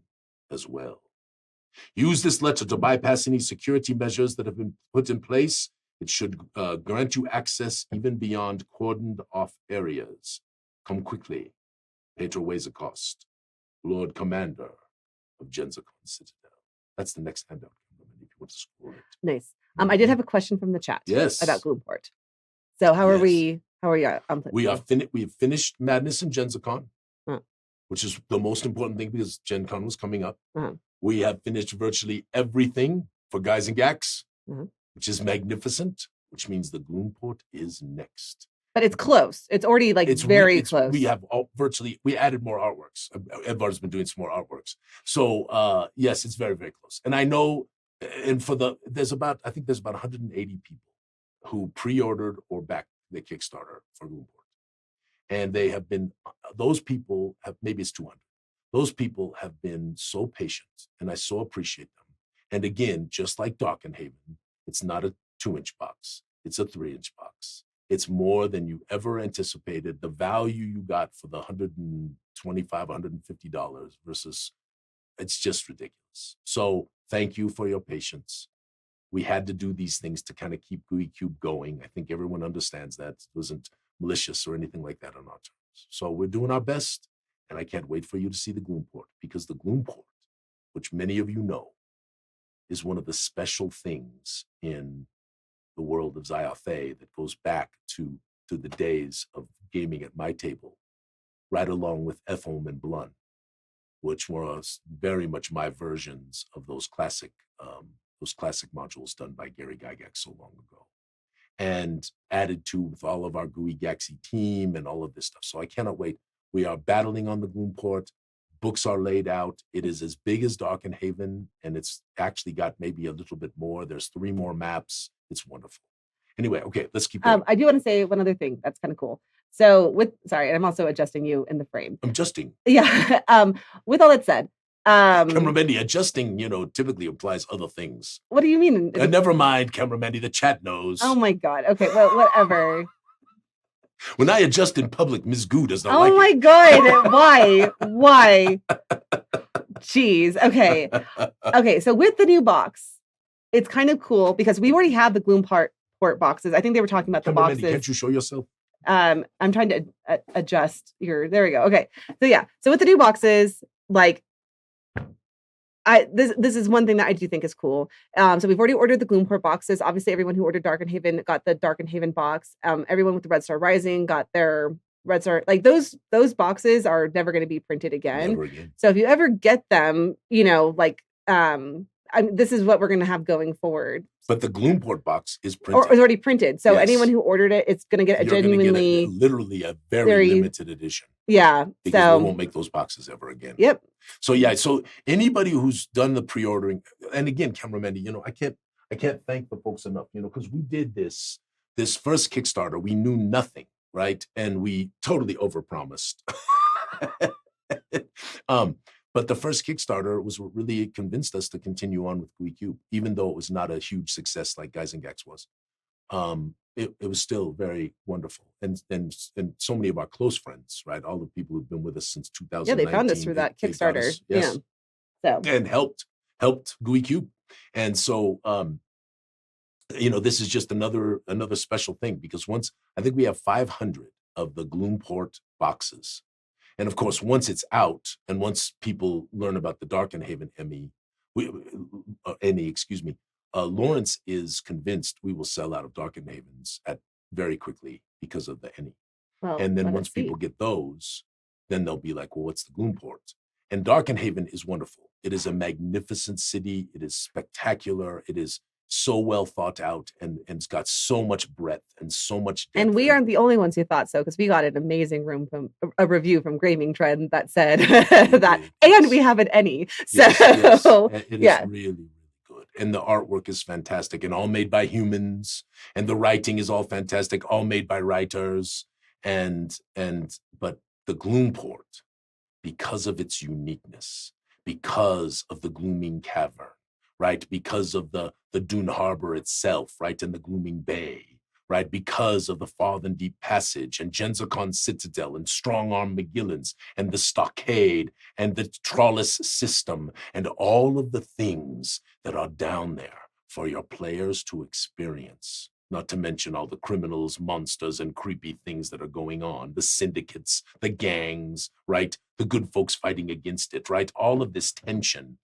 as well. Use this letter to bypass any security measures that have been put in place. It should grant you access even beyond cordoned off areas. Come quickly, Pedro Wazakost, Lord Commander of Genzacon Citadel. That's the next handout, if you want to scroll it. Nice. I did have a question from the chat. Yes. About Gloomport. So how are we? How are you? We have finished Madness in Genzacon, which is the most important thing because Gen Con was coming up. We have finished virtually everything for Guys and Gax, which is magnificent, which means the Gloomport is next. But it's close. It's already very close. We have we added more artworks. Edvard's been doing some more artworks. So yes, it's very, very close. And I know, and there's about 180 people who pre-ordered or backed the Kickstarter for Gloomport. And they have been, those people have, maybe it's 200. Those people have been so patient, and I so appreciate them. And again, just like Darkenhaven, it's not a 2-inch box. It's a 3-inch box. It's more than you ever anticipated. The value you got for the $125, $150 versus, it's just ridiculous. So thank you for your patience. We had to do these things to kind of keep Gooey Cube going. I think everyone understands that. It wasn't malicious or anything like that on our terms. So we're doing our best, and I can't wait for you to see the Gloomport, because the Gloomport, which many of you know, is one of the special things in the world of Zyathé that goes back to the days of gaming at my table, right along with Ethel and Blun, which were very much my versions of those classic modules done by Gary Gygax so long ago, and added to with all of our Gooey Gaxy team and all of this stuff. So I cannot wait. We are battling on the Gloomport. Books are laid out. It is as big as Darkenhaven, and it's actually got maybe a little bit more. There's 3 more maps. It's wonderful. Anyway, okay, let's keep going. I do want to say one other thing that's kind of cool. So I'm also adjusting you in the frame. I'm adjusting. Yeah. With all that said, Cameramendi, adjusting, typically implies other things. What do you mean? Never mind, Cameramendi, the chat knows. Oh my God. Okay, well, whatever. When I adjust in public, Ms. Goo does not like it. Oh my God. Why? Jeez. Okay. Okay, so with the new box, it's kind of cool because we already have the Gloomport boxes. I think they were talking about the boxes. Can't you show yourself? I'm trying to adjust there we go. Okay. So yeah. So with the new boxes, this is one thing that I do think is cool. So we've already ordered the Gloomport boxes. Obviously, everyone who ordered Darkenhaven got the Darkenhaven box. Everyone with the Red Star Rising got their Red Star. Those boxes are never going to be printed again. Never again. So if you ever get them, this is what we're going to have going forward. But the Gloomport box is printed. Or is already printed. So anyone who ordered it, it's going to get literally a very limited edition. Yeah. Because we won't make those boxes ever again. Yep. So yeah, so anybody who's done the pre-ordering, and again, Cameramendi, I can't thank the folks enough, because we did this first Kickstarter, we knew nothing, right? And we totally overpromised. But the first Kickstarter was what really convinced us to continue on with Gooey Cube, even though it was not a huge success like Guys and Gax was. It was still very wonderful. And so many of our close friends, right? All the people who've been with us since 2019. Yeah, they found us through that Kickstarter. Yes. Yeah. So. And helped Gooey Cube. And so, this is just another special thing, because I think we have 500 of the Gloomport boxes. And of course, once it's out, and once people learn about the Darkenhaven Lawrence is convinced we will sell out of Darkenhavens very quickly because of the ENnie. Well, and then once people get those, then they'll be like, well, what's the Gloomport? And Darkenhaven is wonderful. It is a magnificent city. It is spectacular. It is so well thought out, and it's got so much breadth and so much depth. And we aren't the only ones who thought so, because we got an amazing a review from Graving Trend that said that, and we haven't any. So yes. It is really, really good. And the artwork is fantastic, and all made by humans, and the writing is all fantastic, all made by writers. But the Gloomport, because of its uniqueness, because of the Glooming Cavern, right? Because of the Dune Harbor itself, right? And the Glooming Bay, right? Because of the Farthen Deep Passage and Genzacon Citadel and Strongarm Magillans and the Stockade and the Trollis System and all of the things that are down there for your players to experience. Not to mention all the criminals, monsters, and creepy things that are going on, the syndicates, the gangs, right? The good folks fighting against it, right? All of this tension,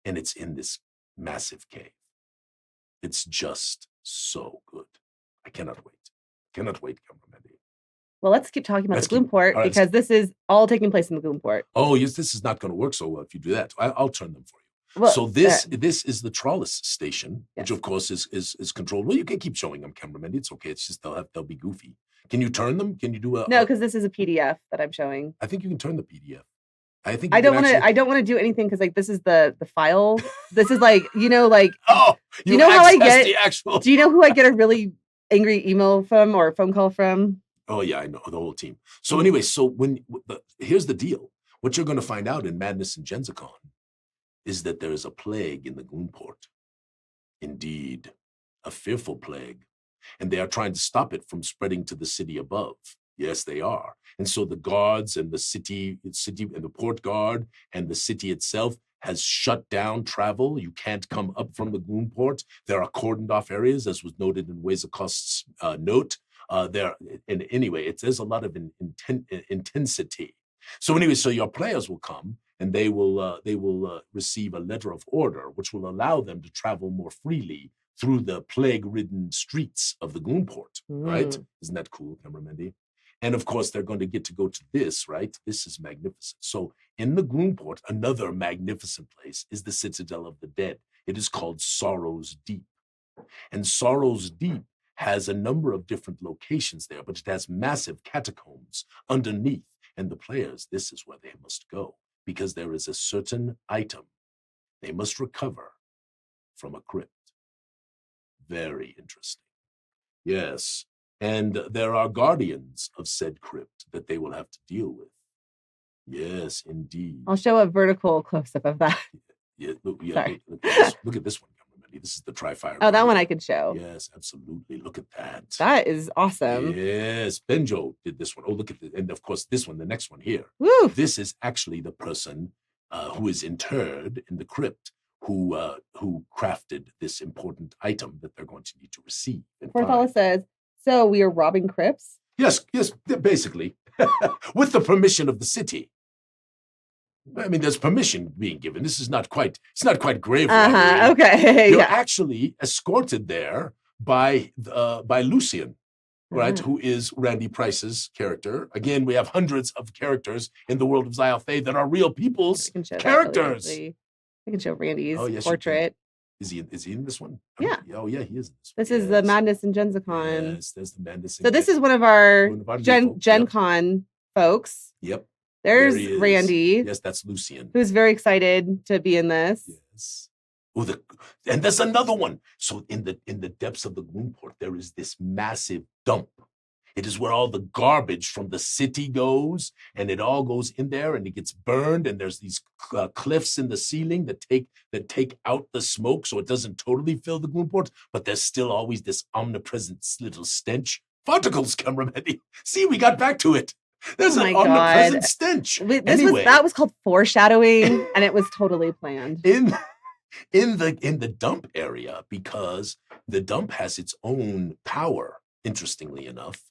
and it's in this massive cave. It's just so good. I cannot wait. Cannot wait, Cameraman. Well, let's keep talking about the Gloomport, because this is all taking place in the Gloomport. Oh, yes, this is not going to work so well if you do that. I'll turn them for you. Well, so this is the Trollis station, which of course is controlled. Well, you can keep showing them, Cameraman. It's okay. It's just they'll be goofy. Can you turn them? Can you do no? Because this is a PDF that I'm showing. I think you can turn the PDF. I don't want to. I don't want to do anything because this is the file. This is oh, you know how I get the actual. Do you know who I get a really angry email from or phone call from? Oh yeah, I know, the whole team. So anyway, here's the deal. What you're going to find out in Madness and Genzacon is that there is a plague in the Gloomport. Indeed, a fearful plague. And they are trying to stop it from spreading to the city above. Yes, they are. And so the guards and the city and the port guard and the city itself has shut down travel. You can't come up from the Gloomport. There are cordoned off areas, as was noted in Wazakost's note. There's a lot of intensity. So anyway, so your players will come and they will receive a letter of order, which will allow them to travel more freely through the plague-ridden streets of the Gloomport, right? Isn't that cool, Cameraman? And of course, they're going to get to go to this, right? This is magnificent. So in the Gloomport, another magnificent place is the Citadel of the Dead. It is called Sorrow's Deep. And Sorrow's Deep has a number of different locations there, but it has massive catacombs underneath. And the players, this is where they must go, because there is a certain item they must recover from a crypt. Very interesting. Yes. And there are guardians of said crypt that they will have to deal with. Yes, indeed. I'll show a vertical close-up of that. Look at this one, Cameraman. This is the Tri-Fire. Oh, that one I could show. Yes, absolutely. Look at that. That is awesome. Yes, Benjo did this one. Oh, look at this. And of course, this one, the next one here. Woo! This is actually the person who is interred in the crypt who crafted this important item that they're going to need to receive. Porthala says, so we are robbing crypts? Yes, basically. With the permission of the city. I mean, there's permission being given. This is not quite grave robbery. Okay. You're actually escorted there by Lucian, right? Who is Randy Price's character. Again, we have hundreds of characters in the world of Zyathé that are real people's characters. I can show Randy's portrait. Is he in this one? Yeah. Oh, yeah, he is in this one. This is the Madness and Genzacon. Yes, there's the Madness. So this is one of our Gen Con folks. Yep. There's Randy. Yes, that's Lucian. Who's very excited to be in this. Yes. Oh, and there's another one. So in the depths of the Gloomport, there is this massive dump. It is where all the garbage from the city goes, and it all goes in there, and it gets burned. And there's these cliffs in the ceiling that take out the smoke, so it doesn't totally fill the Gloomport. But there's still always this omnipresent little stench. Particles, Cameraman. See, we got back to it. There's an omnipresent stench. That was called foreshadowing, and it was totally planned. In the dump area, because the dump has its own power. Interestingly enough,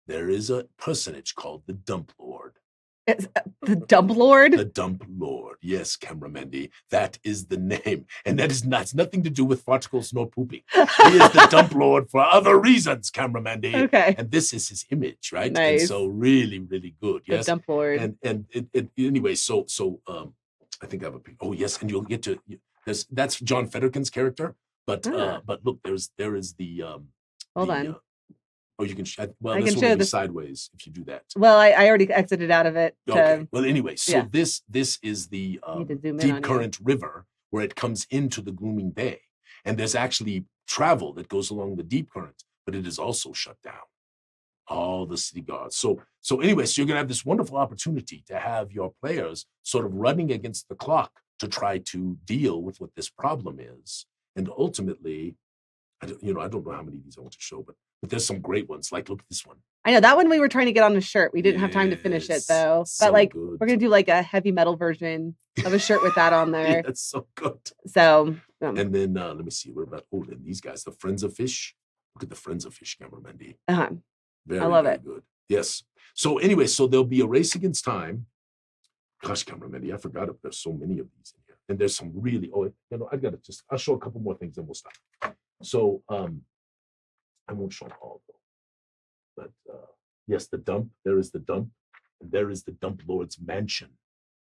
there is a personage called the Dump Lord, The Dump Lord? The Dump Lord. Yes, Cameramendi. That is the name. And that is not nothing to do with farticles nor pooping. He is the Dump Lord for other reasons, Cameramendi. Okay. And this is his image, right? Nice. And so really, really good. Yes. The Dump Lord. And anyway, so I think I have a oh yes, and you'll get to that's John Federican's character. But look, there is the hold on. Oh, you can. Well, this will be sideways if you do that. Well, I already exited out of it. Okay. Well, anyway, so this is the deep current river where it comes into the Glooming Bay, and there's actually travel that goes along the deep current, but it is also shut down. All the city guards. So anyway, so you're gonna have this wonderful opportunity to have your players sort of running against the clock to try to deal with what this problem is, and ultimately, I don't know how many of these I want to show, but there's some great ones. Like, look at this one. I know that one we were trying to get on a shirt. We didn't have time to finish it though. But like, we're gonna do like a heavy metal version of a shirt with that on there. That's so good. So, and then let me see. What about and these guys, the Friends of Fish? Look at the Friends of Fish, Cameramendi. I love it. Good. Yes. So anyway, so there'll be a race against time. Gosh, Cameramendi, I forgot if there's so many of these in here. And there's some really I'll show a couple more things and we'll stop. So I won't show them all though. But yes, the dump, there is the dump, and there is the Dump Lord's mansion.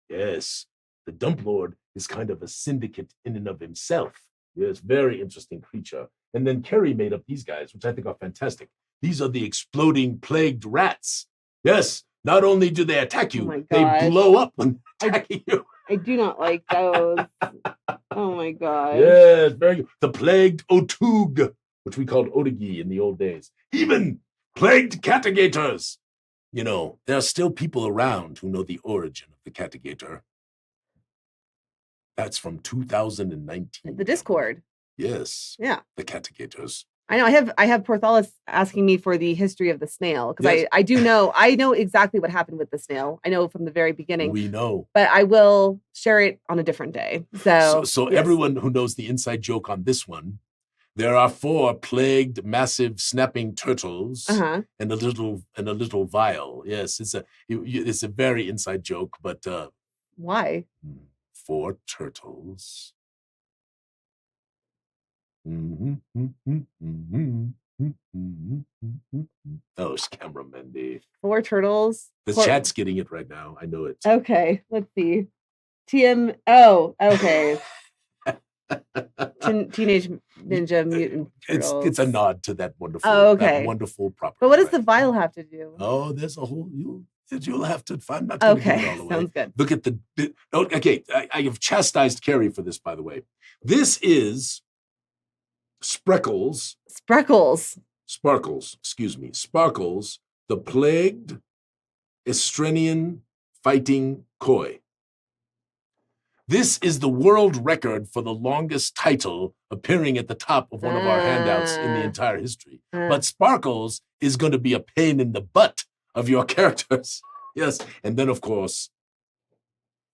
Yes. The Dump Lord is kind of a syndicate in and of himself. Yes, very interesting creature. And then Kerry made up these guys, which I think are fantastic. These are the exploding plagued rats. Yes, not only do they attack you, they blow up when attacking you. I do not like those. Oh my god. Yes, very good. The plagued Otug, which we called Odigi in the old days. Even plagued Catigators. You know, there are still people around who know the origin of the Catigator. That's from 2019. The Discord. Yes. Yeah. The Catigators. I know. I have Porthalis asking me for the history of the snail because I know exactly what happened with the snail. I know from the very beginning. We know, but I will share it on a different day. So yes. Everyone who knows the inside joke on this one, there are 4 plagued, massive, snapping turtles and a little vial. Yes, it's a very inside joke, but why? 4 turtles. Oh, it's Cameramendi. 4 turtles. The chat's getting it right now. I know it. Okay, let's see. TM. Oh, okay. Teenage Ninja Mutant Turtles. It's a nod to that wonderful. that wonderful property. But what does the vial have to do? Oh, there's a whole. You'll have to find. Not okay, all the way. Sounds good. Look at okay, I have chastised Carrie for this, by the way. This is Sparkles, the plagued Estrenian fighting koi. This is the world record for the longest title appearing at the top of one of our handouts in the entire history. But Sparkles is going to be a pain in the butt of your characters. Yes. And then, of course,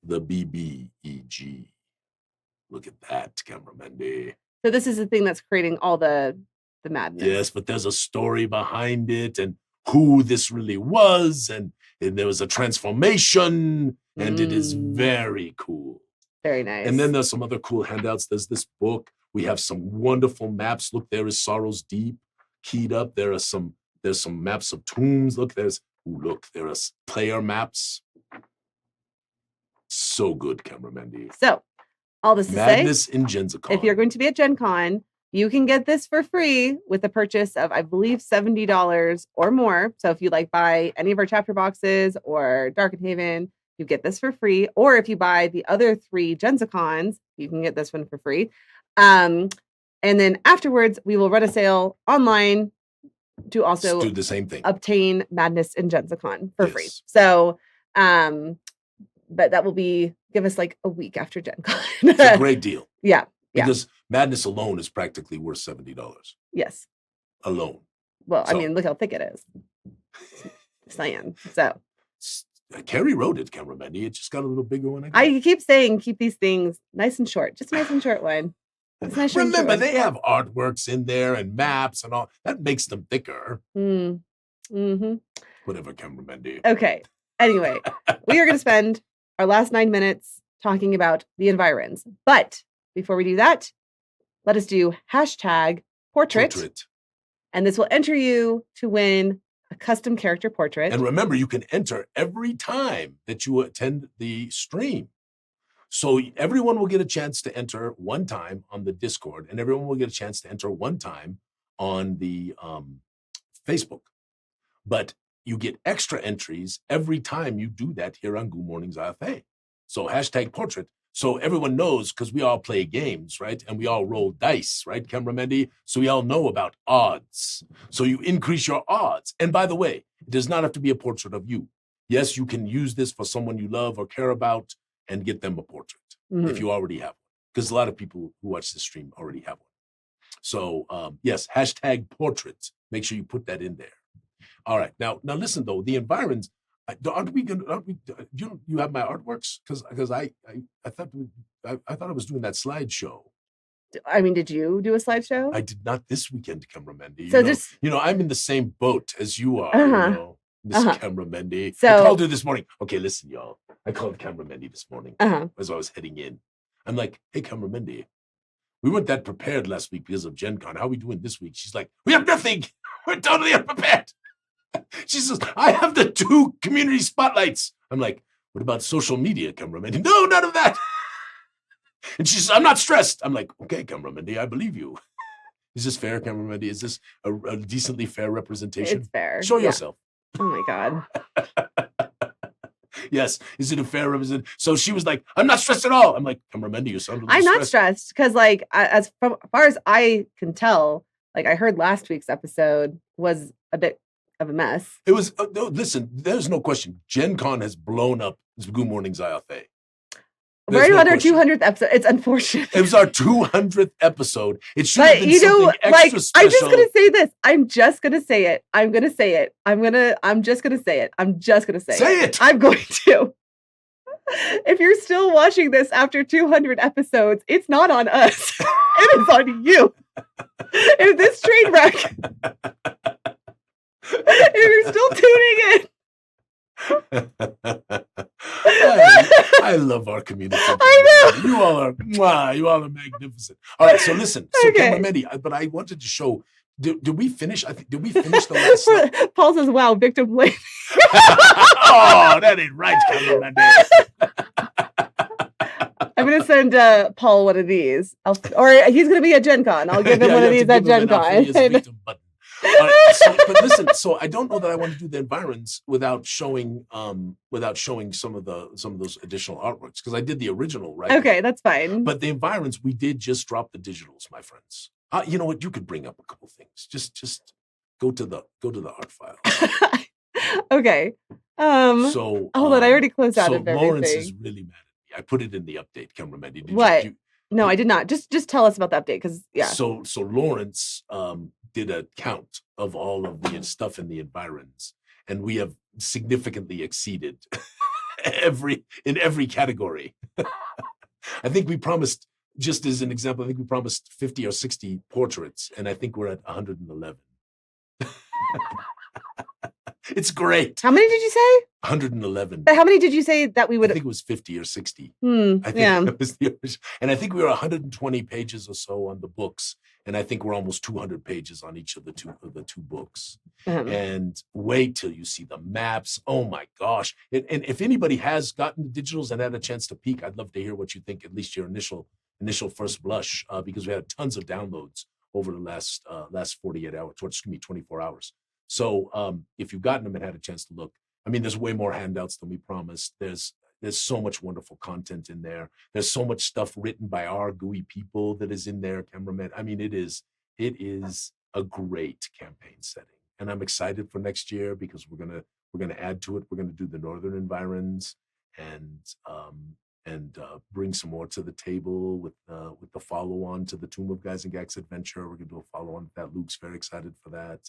the BBEG. Look at that, Cameramendi. So this is the thing that's creating all the madness. Yes, but there's a story behind it and who this really was. And there was a transformation. And it is very cool. Very nice. And then there's some other cool handouts. There's this book. We have some wonderful maps. Look, there is Sorrow's Deep keyed up. There's some maps of tombs. Look, there are player maps. So good, Cameramendi. So, all this to Madness in Genzacon. If you're going to be at Gen Con, you can get this for free with the purchase of, I believe, $70 or more. So if you buy any of our chapter boxes or Darkenhaven, you get this for free. Or if you buy the other 3 Genzacons, you can get this one for free. And then afterwards, we will run a sale online to also do the same thing. Obtain Madness in Genzacon for free. So, but that will give us a week after Gen Con. It's a great deal. Yeah. Because Madness alone is practically worth $70. Yes. Alone. Well, I mean, look how thick it is. Cyan. So. Carrie wrote it, Cameramendi. It just got a little bigger when I keep saying keep these things nice and short. Just nice and short one. Nice Remember, they have artworks in there and maps and all. That makes them thicker. Mm-hmm. Whatever, Cameramendi. Okay. Anyway, we are going to spend our last 9 minutes talking about the environs. But before we do that, let us do hashtag portrait. And this will enter you to win a custom character portrait. And remember, you can enter every time that you attend the stream. So everyone will get a chance to enter one time on the Discord, and everyone will get a chance to enter one time on the Facebook. But you get extra entries every time you do that here on Goo Morning Zyathé. So hashtag portrait. So everyone knows, because we all play games, right? And we all roll dice, right, Camera So we all know about odds. So you increase your odds. And by the way, it does not have to be a portrait of you. Yes, you can use this for someone you love or care about and get them a portrait if you already have one. Because a lot of people who watch this stream already have one. So yes, hashtag portrait. Make sure you put that in there. All right. Now listen though, the environs. Aren't we? You have my artworks? Because I thought I was doing that slideshow. I mean, did you do a slideshow? I did not this weekend, Camera Mendy. So I'm in the same boat as you are. Miss Camera Mendy. So I called her this morning. Okay, listen, y'all. I called Camera Mendy this morning as I was heading in. I'm like, hey, Camera Mendy, we weren't that prepared last week because of Gen Con. How are we doing this week? She's like, we have nothing. We're totally unprepared. She says, I have the 2 community spotlights. I'm like, what about social media, Camera Mendy? No, none of that. And she says, I'm not stressed. I'm like, okay, Camera Mendy, I believe you. Is this fair, Camera Mendy? Is this a decently fair representation? It's fair. Show yourself. Oh my God. Yes. Is it a fair representation? So she was like, I'm not stressed at all. I'm like, Camera Mendy, you sound a little I'm not stressed because as far as I can tell, I heard last week's episode was a bit of a mess. It was, no, listen, there's no question. Gen Con has blown up Goo Morning Zyathé. Right around our 200th episode. It's unfortunate. It was our 200th episode. It should have been something extra special. I'm just going to say this. I'm just going to say it. I'm going to say it. I'm just going to say it. I'm just going to say it. Say it. I'm going to. If you're still watching this after 200 episodes, it's not on us. It is on you. If this train wreck... If you're still tuning in. I love our community. I know. You all are magnificent. All right, so listen. So Camera Mendy, but I wanted to show. Did we finish? Did we finish the last slide? Paul says, wow, victim blame. Oh, that ain't right, Camera Mendy. I'm going to send Paul one of these. Or he's going to be at Gen Con. I'll give him one of these at Gen Con. But listen, so I don't know that I want to do the environs without showing some of those additional artworks, because I did the original, right? Okay, that's fine. But the environs, we did just drop the digitals, my friends. You know what? You could bring up a couple things. Just go to the art file. Okay. So hold on, I already closed out of everything. Lawrence is really mad at me. I put it in the update, Camera Mendy. What? No, I did not. Just tell us about the update, because So Lawrence did a count of all of the stuff in the environs, and we have significantly exceeded in every category. I think we promised, just as an example, I think we promised 50 or 60 portraits, and I think we're at 111. It's great. How many did you say? 111. But how many did you say that we would? I think it was 50 or 60. I think that was the original. And I think we were 120 pages or so on the books, and I think we're almost 200 pages on each of the two books. And wait till you see the maps. Oh my gosh! And if anybody has gotten the digitals and had a chance to peek, I'd love to hear what you think. At least your initial first blush, because we had tons of downloads over the last 48 hours. 24 hours. So if you've gotten them and had a chance to look, I mean, there's way more handouts than we promised. There's so much wonderful content in there. There's so much stuff written by our gooey people that is in there, cameraman. I mean, it is a great campaign setting, and I'm excited for next year because we're gonna add to it. We're gonna do the northern environs and bring some more to the table with the follow on to the Tomb of Guys and Gags adventure. We're gonna do a follow on to that. Luke's very excited for that.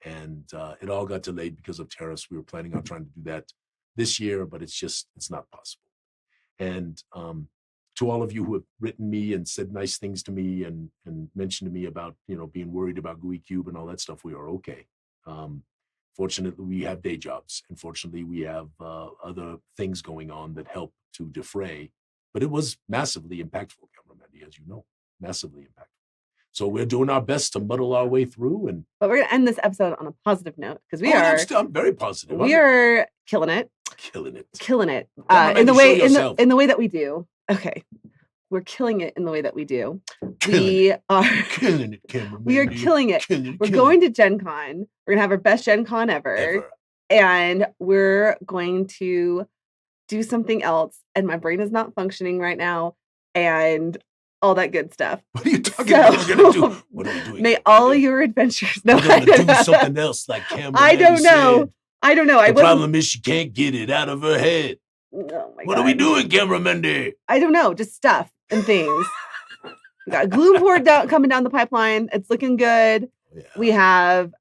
And it all got delayed because of tariffs. We were planning on trying to do that this year, but it's not possible. And to all of you who have written me and said nice things to me and mentioned to me about being worried about Gooey Cube and all that stuff, we are okay. Fortunately, we have day jobs. And fortunately, we have other things going on that help to defray. But it was massively impactful, Camera Mandy, as you know, massively impactful. So we're doing our best to muddle our way through. But we're going to end this episode on a positive note because I'm very positive. We are killing it. Killing it. In the way that we do. Okay. We're killing it in the way that we do. We are killing it, Camera We are killing it. We're going to Gen Con. We're going to have our best Gen Con ever. And we're going to do something else. And my brain is not functioning right now. And all that good stuff. What are you talking about? We're going to do? What are we doing? May all your adventures. No, we're going to do something else like Camera I don't know. The problem is she can't get it out of her head. Oh my what God. Are we doing, Camera Mandy? I don't know. Just stuff and things. We got Gloomport coming down the pipeline. It's looking good. Yeah. We have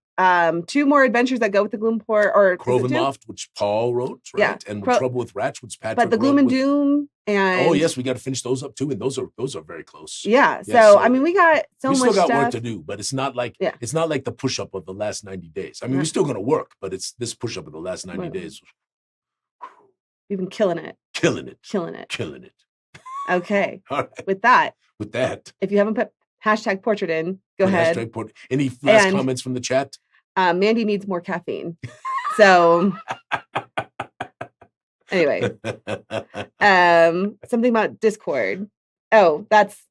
2 more adventures that go with the Gloomport, or Crovenloft, which Paul wrote, right? Yeah. And Trouble with Rats, which Patrick wrote. But the Gloom and Doom and yes, we got to finish those up too, and those are very close. Yeah. So I mean, we got we still got stuff. work to do, but it's not like the push up of the last 90 days. I mean, we're still going to work, but it's this push up of the last 90 days. We've been killing it. Killing it. Okay. All right. With that, if you haven't put #portrait in, go ahead. Any last comments from the chat? Mandy needs more caffeine. So anyway, something about Discord. Oh, that's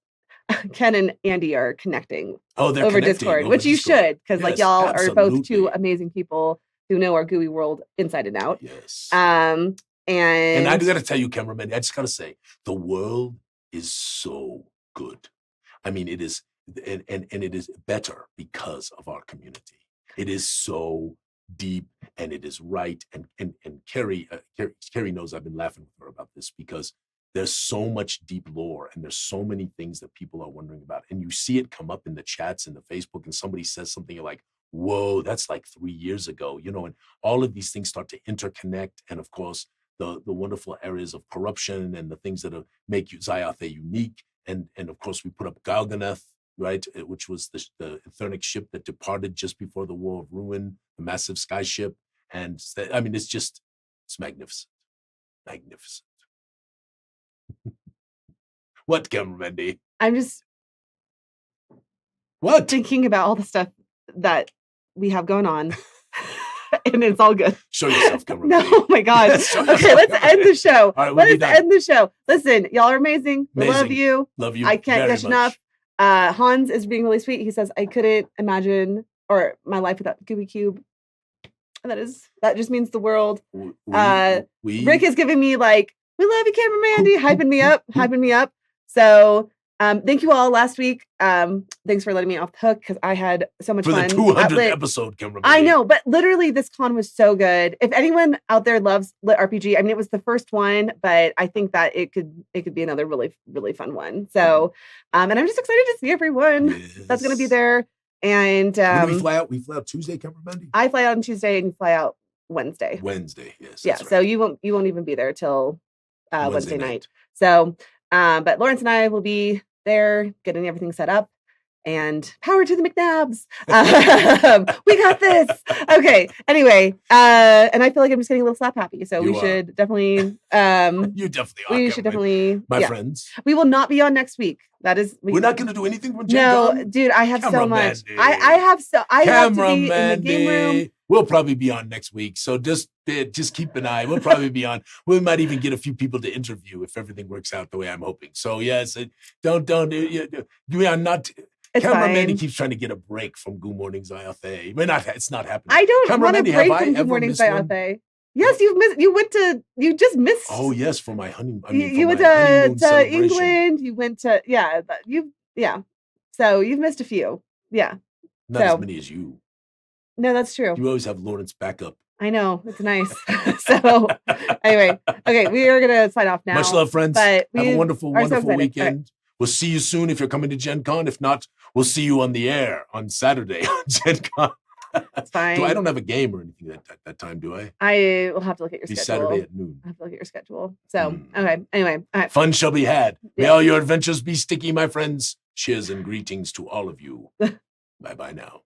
Ken and Andy are connecting. Oh, they're over Discord, which you should, because like y'all are both 2 amazing people who know our gooey world inside and out. Yes. And I got to tell you, cameraman, I just got to say, the world is so good. I mean, it is, and it is better because of our community. It is so deep and it is right. And Carrie knows I've been laughing with her about this because there's so much deep lore and there's so many things that people are wondering about. And you see it come up in the chats in the Facebook and somebody says something, you're like, whoa, that's like 3 years ago, and all of these things start to interconnect. And of course, the wonderful areas of corruption and the things that make you Zyathé unique. And of course, we put up Galganeth, right, which was the Ethernic ship that departed just before the War of Ruin, the massive sky ship. And I mean, it's magnificent. Magnificent. What, Camera Mandy? I'm just thinking about all the stuff that we have going on. And it's all good. Show yourself, Camera Mandy. No, oh my God. Okay, let's end the show. All right, let's end the show. Listen, y'all are amazing. We love you. Love you. I can't get enough. Hans is being really sweet. He says, I couldn't imagine my life without Gooey Cube. And that just means the world. Rick is giving me like, we love you, Camera Mandy, hyping me up. So thank you all last week. Thanks for letting me off the hook because I had so much fun. For the 200th episode, Camera Mandy. I know, but literally this con was so good. If anyone out there loves Lit RPG, I mean, it was the first one, but I think that it could be another really, really fun one. So, and I'm just excited to see everyone that's going to be there. And when do we fly out? We fly out Tuesday, Camera Mandy? I fly out on Tuesday and you fly out Wednesday. Yes. Yeah. Right. So you won't even be there till Wednesday night. So, but Lawrence and I will be there getting everything set up. And power to the McNabs. We got this. Okay. Anyway, and I feel like I'm just getting a little slap happy. So we should definitely. You definitely are. We should definitely. My friends. We will not be on next week. That is. We're not going to do anything from Genzacon? No, dude. I have so much. I have to be in the game room. We'll probably be on next week. So just keep an eye. We'll probably be on. We might even get a few people to interview if everything works out the way I'm hoping. So yes, don't. We are not. Camera Mandy keeps trying to get a break from Goo Morning Zyathé. It's not happening. I don't want a break from Goo Morning Zyathé. Yes, you just missed. Oh yes, for my honeymoon. You went to England. You went to So you've missed a few. Yeah. Not as many as you. No, that's true. You always have Lawrence backup. I know. It's nice. So anyway, okay, we are gonna sign off now. Much love, friends. But have a wonderful weekend. Right. We'll see you soon if you're coming to Gen Con. If not, we'll see you on the air on Saturday on Gen Con. That's fine. I don't have a game or anything at that time, do I? I will have to look at your schedule. Saturday at noon. I have to look at your schedule. So, okay. Anyway. All right. Fun shall be had. May all your adventures be sticky, my friends. Cheers and greetings to all of you. Bye-bye now.